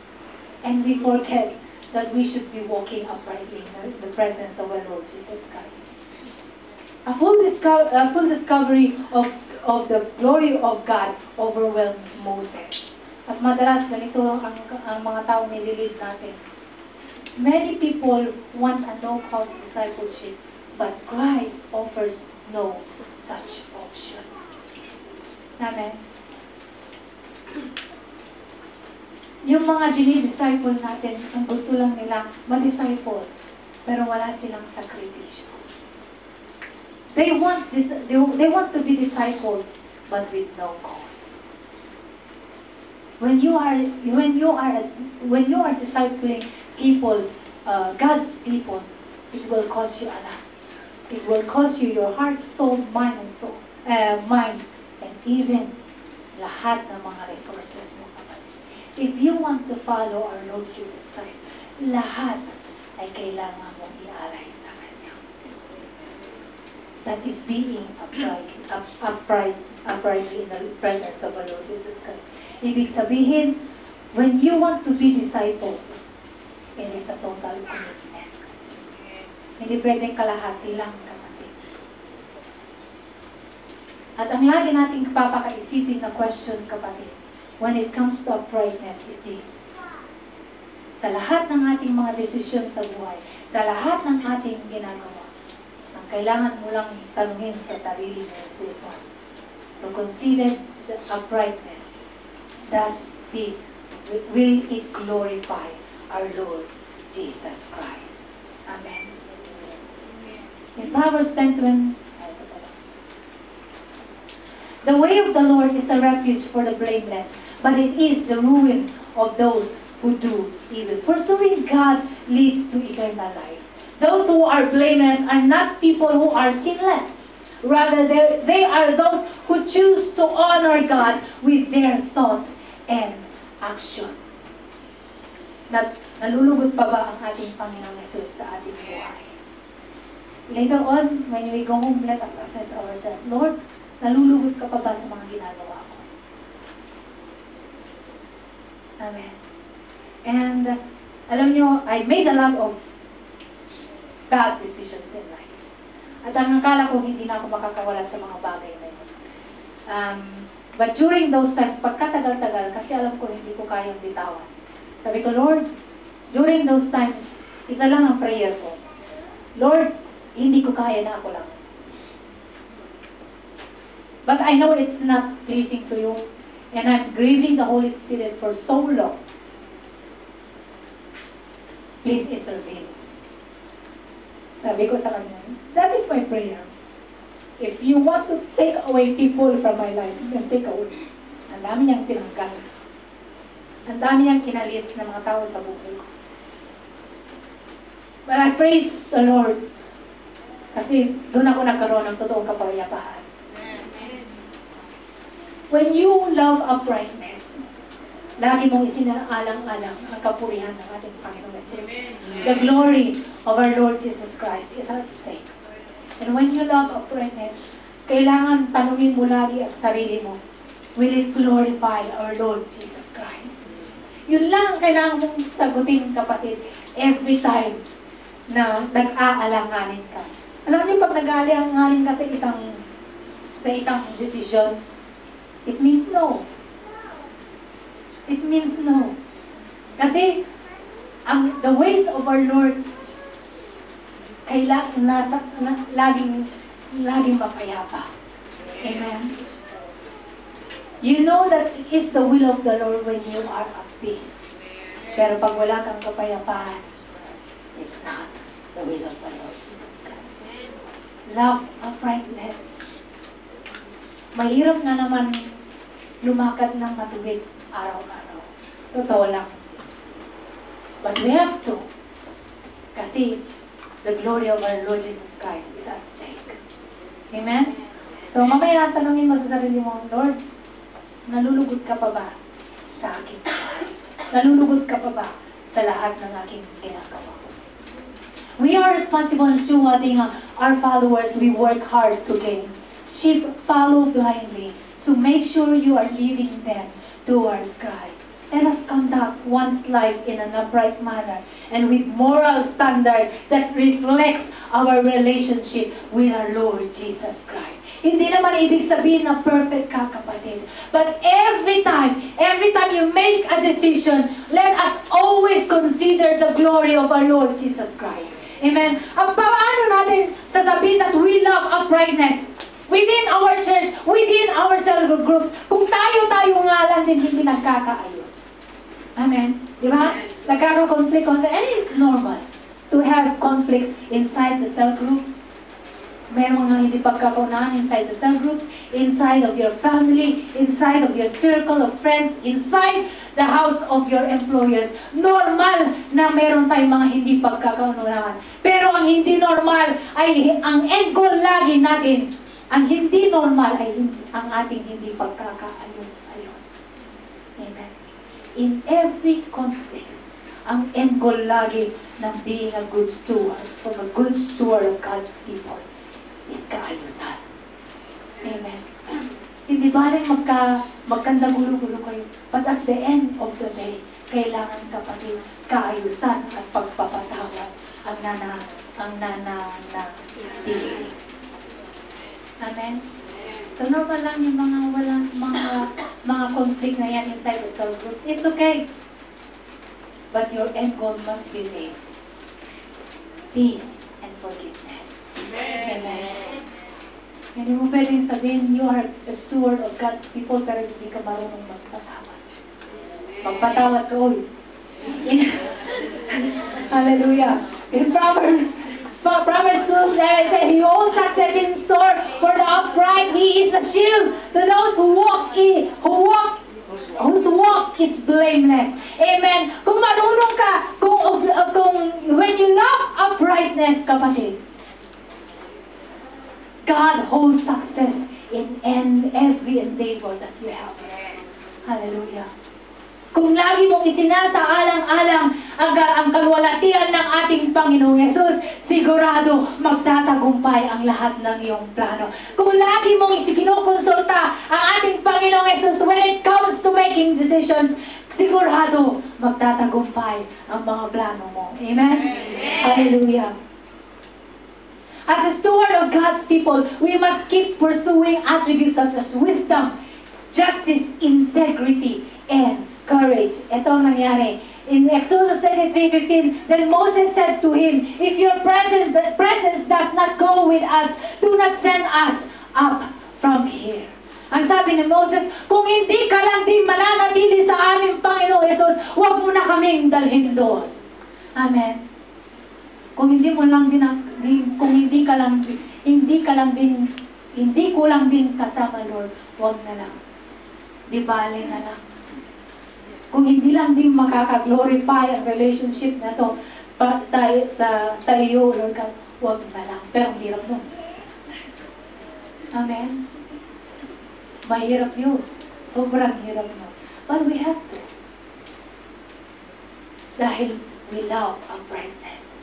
And we forget that we should be walking uprightly in the presence of our Lord Jesus Christ. A full discovery of the glory of God overwhelms Moses. At madalas ganito ang mga tao nililid natin. Many people want a no-cost discipleship, but Christ offers no such option. Amen. Yung mga dinidisciple natin, ang gusto lang nila ma-disciple, pero wala silang sakripisyo. They want to be discipled, but with no cause. When you are discipling people, God's people, it will cost you a lot. It will cost you your heart, soul, mind, and even lahat ng mga resources mo. If you want to follow our Lord Jesus Christ, lahat ay kailangan mong ialay sa Kanya. That is being uprightly in the presence of our Lord Jesus Christ. Ibig sabihin, when you want to be discipled, it is a total commitment. Hindi pwedeng kalahati lang, kapatid. At ang lagi nating papakaisipin na question, kapatid, when it comes to uprightness is this. Sa lahat ng ating mga desisyon sa buhay, sa lahat ng ating ginagawa, ang kailangan mo lang tanungin sa sarili mo is this one. To consider the uprightness. Does this, will it glorify our Lord Jesus Christ? Amen. In Proverbs 10:20, the way of the Lord is a refuge for the blameless, but it is the ruin of those who do evil. Pursuing God leads to eternal life. Those who are blameless are not people who are sinless. Rather, they are those who choose to honor God with their thoughts and action. Nalulugod pa ba ang ating Panginoong Jesus sa ating buhay? Later on, when we go home, let us assess ourselves. Lord, nalulugod ka pa ba sa mga ginagawa ko? Amen. And, alam nyo, I made a lot of bad decisions in life. At ang akala ko, hindi na ako makakawala sa mga bagay na yun. But during those times, pagkatagal-tagal, kasi alam ko hindi ko kayang bitawan. Sabi ko, Lord, during those times, isa lang ang prayer ko. Lord, hindi ko kaya na ako lang. But I know it's not pleasing to you. And I'm grieving the Holy Spirit for so long. Please intervene. Sabi ko sa kanya, that is my prayer. If you want to take away people from my life, then take away. Ang dami niyang tinanggal. Ang dami niyang kinalis ng mga tao sa buhay ko. But I praise the Lord. Kasi doon ako nagkaroon ng totoong kapayapaan. When you love uprightness, lagi mong isinaalang-alang ang kapurihan ng ating Panginoon Jesus. The glory of our Lord Jesus Christ is at stake. And when you love uprightness, kailangan tanungin mo lagi ang sarili mo, will it glorify our Lord Jesus Christ? Yun lang ang kailangan mong sagutin, kapatid, every time na nag-aalanganin ka. Alam niyo, pag nag-aalanganin ka sa isang decision, it means no. It means no. Kasi, the ways of our Lord, laging mapayapa. Amen. You know that it is the will of the Lord when you are at peace. Pero pag wala kang kapayapaan, it's not the will of the Lord Jesus Christ. Love uprightness. Mahirap nga naman lumakad ng matuwid araw-araw. Totoo lang. But we have to. Kasi the glory of our Lord Jesus Christ is at stake. Amen? So mamaya tanungin mo sa sarili mo, Lord, nalulugod ka pa ba sa akin? Nalulugod ka pa ba sa lahat ng aking ginagawa? We are responsible in stewarding our followers. We work hard to gain. Sheep follow blindly. So make sure you are leading them towards Christ. Let us conduct one's life in an upright manner and with moral standard that reflects our relationship with our Lord Jesus Christ. Hindi naman ibig sabihin na perfect ka, kapatid. But every time you make a decision, let us always consider the glory of our Lord Jesus Christ. Amen? Paano natin sasabihin that we love uprightness? Within our church, within our cell groups, kung tayo nga lang din hindi nagkakaayos. Amen? Di ba? Nagkaka-conflict, and it's normal to have conflicts inside the cell groups. Merong mga hindi pagkakaunahan inside the cell groups, inside of your family, inside of your circle of friends, inside the house of your employers. Normal na meron tayong mga hindi pagkakaunahan. Pero ang hindi normal ay ang end goal lagi natin. Ang hindi normal ay ang ating hindi pagkakaayos-ayos. Amen. In every conflict, ang end goal lagi ng being a good steward, of a good steward of God's people, is kaayusan. Amen. Hindi ba rin magkandagulo-gulo kayo? But at the end of the day, kailangan kapatid, kaayusan at pagpapatawad ang nananatili. Amen? So normal lang yung mga conflict na yan inside the cell group. It's okay. But your end goal must be this. Peace and forgiveness. Amen. Hindi mo pwedeng sabihin, you are a steward of God's people, pero hindi ka marunong magpatawad. Magpatawad ka, uy. Hallelujah. In Proverbs 2 says, he owns success in store for the upright. He is a shield to those whose walk is blameless. Amen. Kung marunong ka, when you love uprightness, kapatid, God holds success in every endeavor that you have. Hallelujah. Kung lagi mong isinasaalang-alang ang kalwalatian ng ating Panginoong Yesus, sigurado magtatagumpay ang lahat ng iyong plano. Kung lagi mong kinukonsulta ang ating Panginoong Yesus when it comes to making decisions, sigurado magtatagumpay ang mga plano mo. Amen? Amen. Hallelujah. As a steward of God's people, we must keep pursuing attributes such as wisdom, justice, integrity, and courage. Ito ang nangyari. In Exodus 33:15, then Moses said to him, if your presence does not go with us, do not send us up from here. Ang sabi ni Moses, kung hindi ka lang din mananatili sa aming Panginoong Yesus, huwag mo na kaming dalhin doon. Amen. Kung hindi ko lang din kasama, Lord, huwag na lang. Di bale na lang. Kung hindi lang din makaka-glorify ang relationship na to sa iyo, Lord God, huwag na lang. Pero ang hirap nun. Amen? Mahirap yun. Sobrang hirap nun. But we have to. Dahil we love uprightness.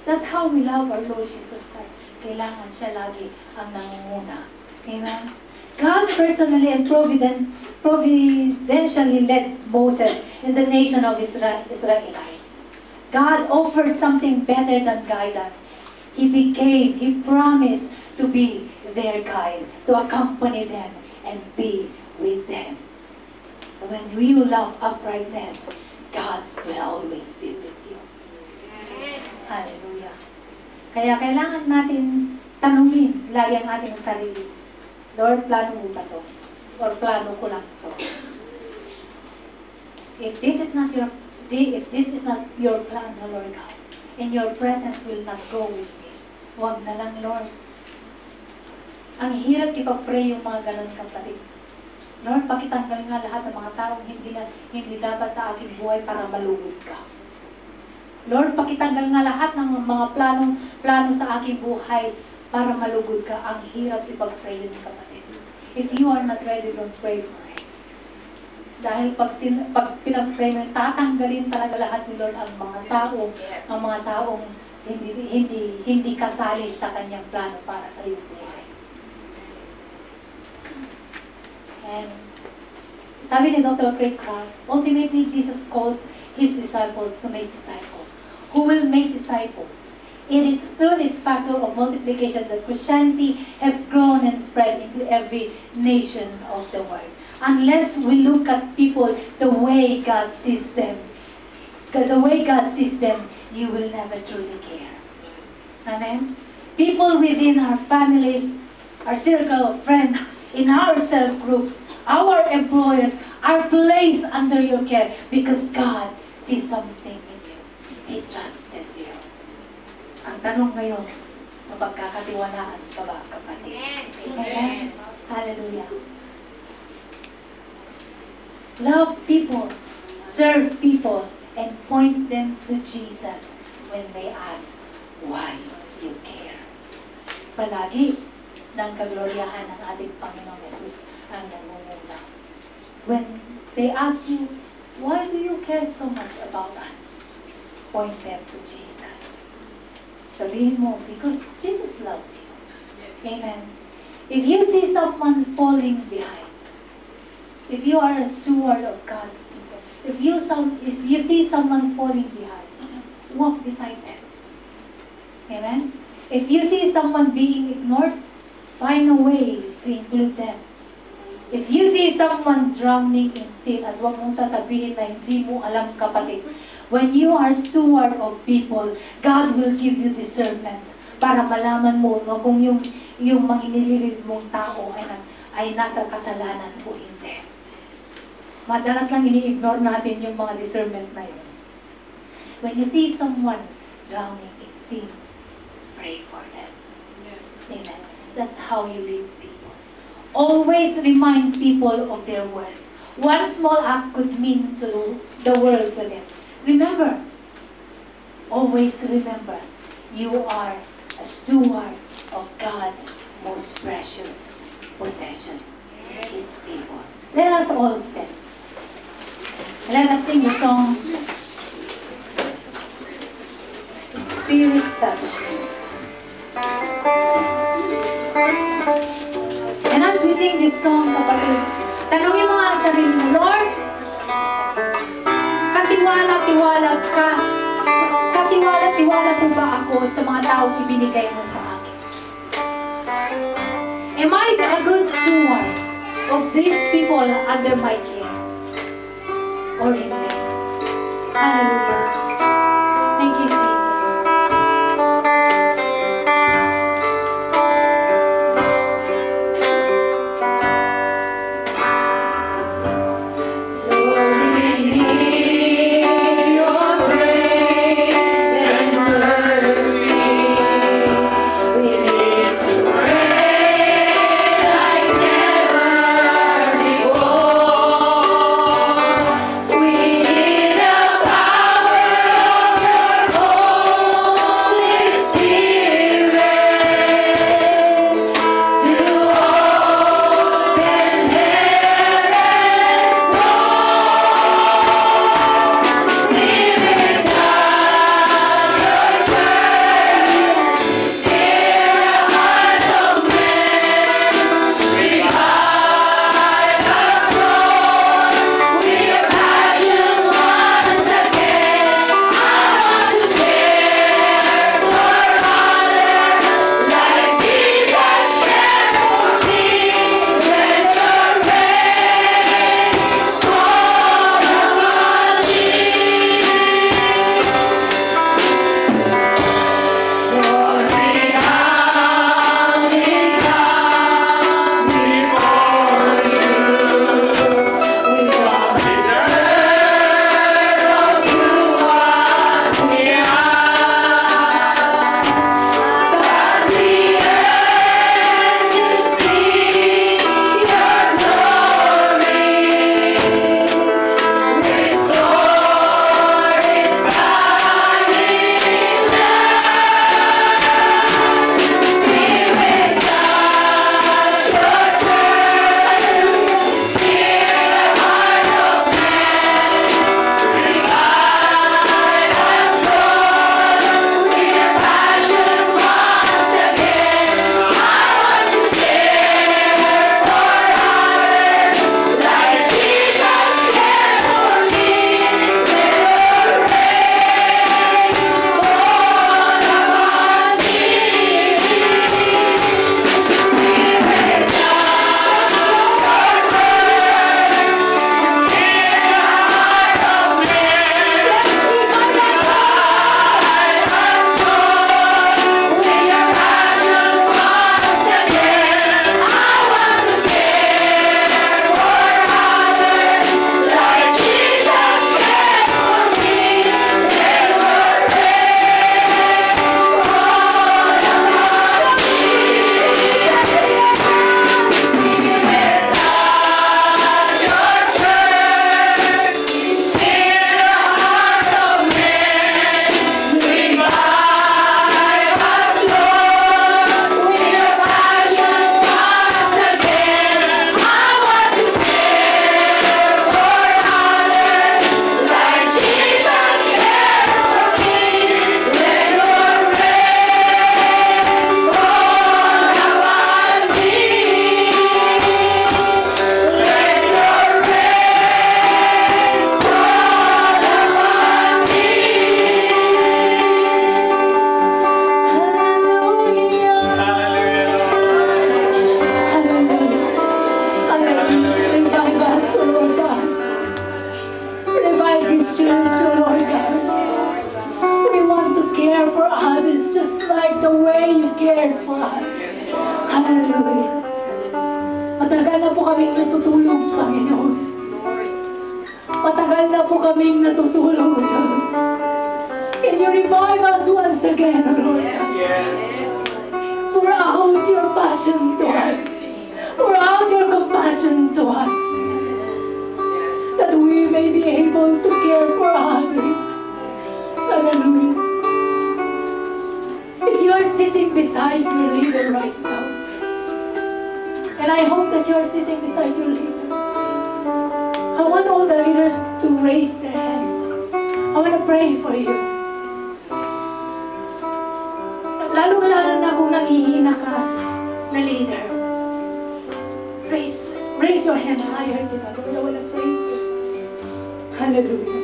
That's how we love our Lord Jesus Christ. Kailangan siya lagi ang nangunguna. Amen? God personally and providentially led Moses in the nation of Israelites. God offered something better than guidance. He promised to be their guide, to accompany them and be with them. When you love uprightness, God will always be with you. Hallelujah. Kaya kailangan natin tanungin lagi ang ating sarili. Lord, plano mo ba to? Or plano ko lang to? If this is not your plan, no, Lord God, and your presence will not go with me, huwag na lang, Lord. Ang hirap ipag-pray yung mga ganun kapatid. Lord, pakitanggal nga lahat ng mga taong hindi dapat sa aking buhay para malugod ka. Lord, pakitanggal nga lahat ng mga plano sa aking buhay para malugod ka. Ang hirap ipag-pray yun, kapatid. If you are not ready, don't pray for it. Dahil pag pinag-pray mo, tatanggalin talaga lahat ni Lord ang mga taong hindi kasali sa kanyang plano para sa iyong buhay. And sabi ni Dr. Craig Kraft, ultimately Jesus calls His disciples to make disciples. Who will make disciples? It is through this factor of multiplication that Christianity has grown and spread into every nation of the world. Unless we look at people the way God sees them, you will never truly care. Amen? People within our families, our circle of friends, in our self groups, our employers are placed under your care because God sees something in you. He trusted you. Ang tanong ngayon, mapagkakatiwalaan ka ba, kapatid? Amen. Hallelujah. Love people, serve people, and point them to Jesus when they ask why you care. Palagi ng kagloryahan ng ating Panginoong Jesus ang nangunguna. When they ask you, why do you care so much about us? Point them to Jesus. Sabihin mo, because Jesus loves you. Amen. If you see someone falling behind, if you are a steward of God's people, if you see someone falling behind, walk beside them. Amen. If you see someone being ignored, find a way to include them. If you see someone drowning in sin, at huwag mong sasabihin na hindi mo alam, kapatid, when you are steward of people, God will give you discernment para malaman mo no, kung yung mga nililid mong tao ay nasa kasalanan o hindi. Madalas lang ini-ignore natin yung mga discernment na yun. When you see someone drowning in sin, pray for them. Amen. That's how you lead people. Always remind people of their worth. One small act could mean to the world to them. Remember, always remember, you are a steward of God's most precious possession, His people. Let us all stand. Let us sing the song, Spirit Touch Me. And as we sing this song, kapatid, tanongin mo nga ang sarili mo, Lord, katiwala po ba ako sa mga taong ibinigay mo sa akin? Am I a good steward of these people under my care? Or hindi? Hallelujah. Thank you, Jesus. We need a power na po kaming natutulog, Panginoon. Matagal na po kaming natutulog, Diyos. Can you revive us once again, O Lord? Yes. Pour out your passion to us. Pour out your compassion to us. That we may be able to care for others. Hallelujah. If you are sitting beside your leader right now, and I hope that you are sitting beside your leaders, I want all the leaders to raise their hands. I want to pray for you. Lalo-lalo na kung nangihina ka na leader. Raise your hands higher to the Lord. I want to pray for you. Hallelujah.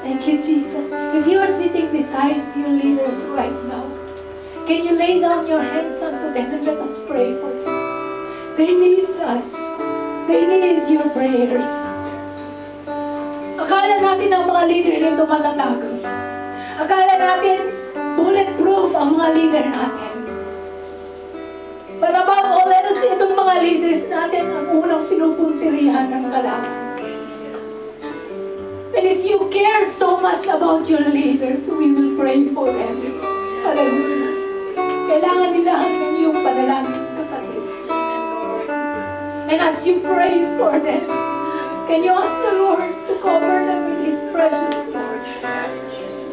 Thank you, Jesus. If you are sitting beside your leaders right now, can you lay down your hands unto them and let us pray for them? They need us. They need your prayers. Akala natin ang mga leader nito matatago. Akala natin bulletproof ang mga leader natin. But above all, let us see itong mga leaders natin ang unang pinupuntirihan ng kalaban. And if you care so much about your leaders, we will pray for them. Hallelujah. Kailangan nila ang iyong panalangin, kapatid. And as you pray for them, can you ask the Lord to cover them with His precious blood?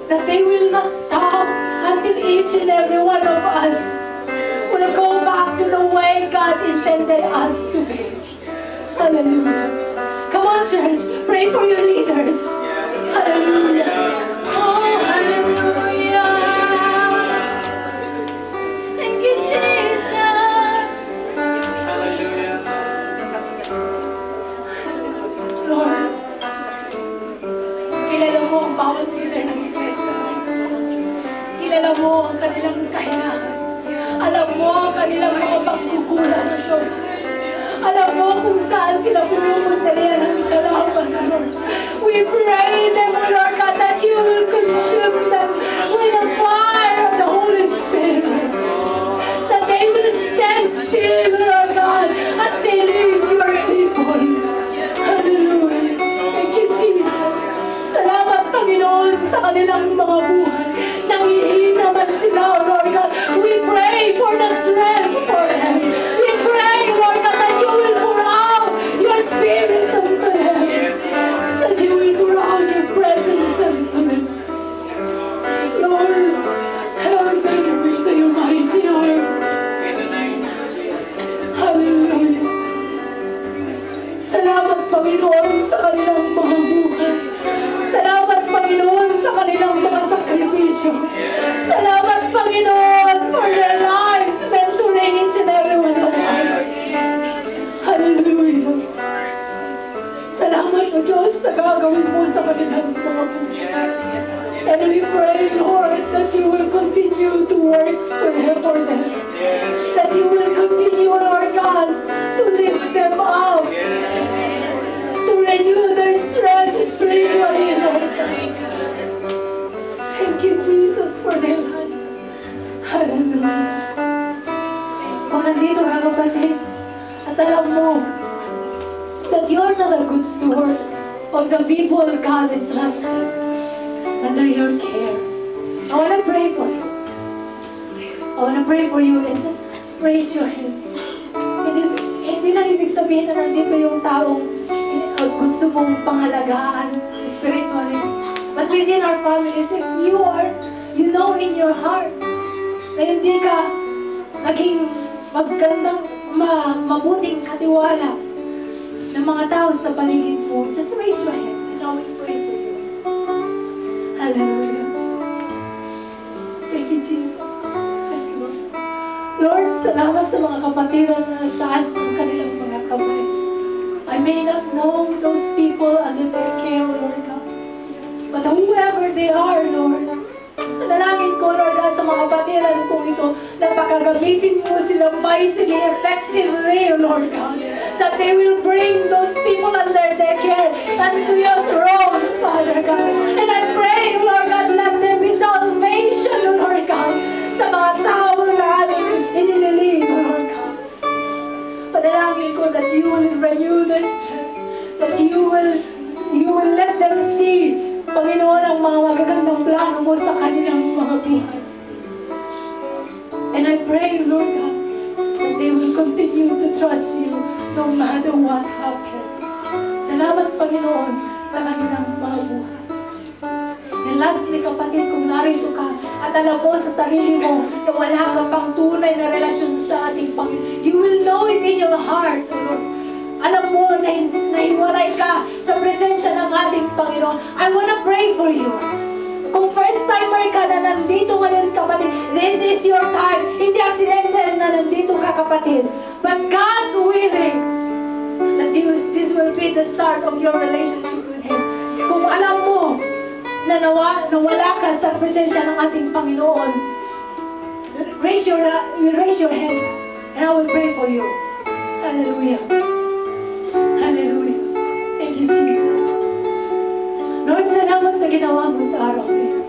That they will not stop until each and every one of us will go back to the way God intended us to be. Hallelujah. Come on, church. Pray for your leaders. Hallelujah. Oh, hallelujah. Thank you, Jesus. Hallelujah. Lord, kilala mo ang bawat leader ng iglesia. Kilala mo ang kanilang kahinaan. Alam mo ang kanilang mga pagkukulang, Diyos. Alam mo kung saan sila pinupunterihan ng kalaban, Lord. We pray them, Lord God, that you will consume them with the fire of the Holy Spirit. That they will stand still, Lord God, as they lead your people. Hallelujah. Thank you, Jesus. Salamat, Panginoon, sa kanilang mga buhay. Nangihina man sila, Lord God. We pray for the strength for them. We pray, Lord God, that you will pour out your Spirit unto them. That you will pour out your presence unto them. Lord, help them into your mighty arms. In the name of Jesus. Hallelujah. Salamat, Panginoon, sa kanilang mga buhay. Salamat, Panginoon, sa kanilang mga sakripisyo. Salamat, Panginoon, for their lives, mentoring each and every one of us. Hallelujah. Salamat, O Diyos, sa gagawin mo sa kanilang mga buhay. And we pray, Lord, that you will continue to work for them. That you will continue, Lord God, to lift them up. To renew their strength spiritually, Lord. Thank you, Jesus, for their lives. Hallelujah. Kung nandito ka, kapatid, at alam mo that you're not a good steward of the people God entrusted under your care, I want to pray for you. I want to pray for you and just raise your hands. Hindi lang ibig sabihin na nandito yung taong gusto mong pangalagaan spiritually. But within our families, if you know in your heart na hindi ka naging magandang, mabuting katiwala ng mga tao sa paligid mo, just raise your hand and I will pray for you. Hallelujah. Thank you, Jesus. Thank you, Lord. Lord, salamat sa mga kapatiran na nagtaas ng kanilang mga kamay. I may not know those people under their care, Lord God. But whoever they are, Lord, nanalangin ko, Lord God, sa mga kapatiran kong ito, na pagkagamitin mo sila mightily, effectively, Lord God. That they will bring those people under their care unto your throne, Father God. And I pray, Lord God, let there be salvation, Lord God, sa mga tao na aming inililid, Lord God. Padala Dalangin ko that you will renew their strength, that you will let them see, Panginoon, ang mga magagandang plano mo sa kanilang mga buhay. And I pray, Lord God, that they will continue to trust you no matter what happens. Salamat, Panginoon, sa kanilang mga buhay. And lastly, kapatid, kung narito ka at alam mo sa sarili mo na wala ka pang tunay na relasyon sa ating Panginoon, you will know it in your heart, Lord. Alam mo na nahiwalay ka sa presensya ng ating Panginoon. I wanna pray for you. Kung first timer ka na nandito ngayon, kapatid, this is your time. Hindi accidental na nandito ka, kapatid. But God's willing that this will be the start of your relationship with Him. Kung alam mo na nawala ka sa presensya ng ating Panginoon, raise your hand and I will pray for you. Hallelujah. Hallelujah. Thank you, Jesus. Lord, salamat sa ginawa mo sa araw ngayon.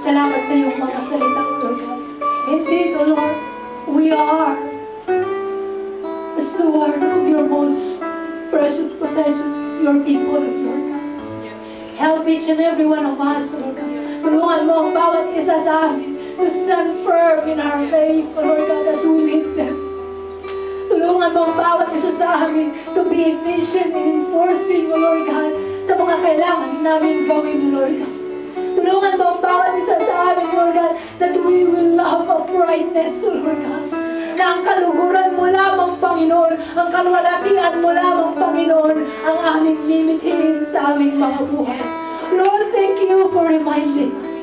Salamat sa iyong mga salita, Lord God. Indeed, O Lord, we are the steward of your most precious possessions, your people, Lord God. Help each and every one of us, Lord God. Tulungan mo ang bawat isa sa amin to stand firm in our faith, Lord God, as we lead them. Tulungan mo ang bawat isa sa amin to be efficient in enforcing, Lord God, sa mga kailangan namin gawin, Lord God. Tulungan mo ang bawat isa sa amin, Lord God, that we will love uprightness, Lord God. Na ang kaluguran mo lamang, Panginoon, ang kalwalatian mo lamang, Panginoon, ang aming limithin sa aming mga buhay. Lord, thank you for reminding us.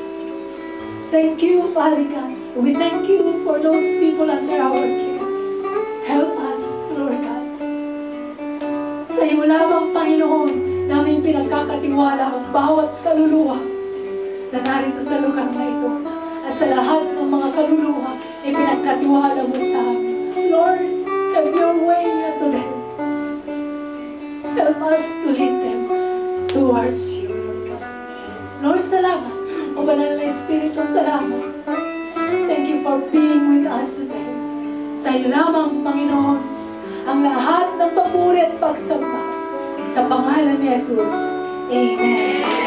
Thank you, Father God. We thank you for those people under our care. Help us, Lord God. Sa iyo lamang, Panginoon, namin pinagkakatiwala ang bawat kaluluwa na narito sa lugar na ito. At sa lahat ng mga kaluluwa, pinagkatiwala mo sa amin. Lord, have your way unto them. Help us to lead them towards you, Lord God. Lord, salamat. O Banal na Espiritu, salamat. Thank you for being with us today. Sa iyo lamang, Panginoon, ang lahat ng papuri at pagsamba. Sa pangalan ni Jesus. Amen.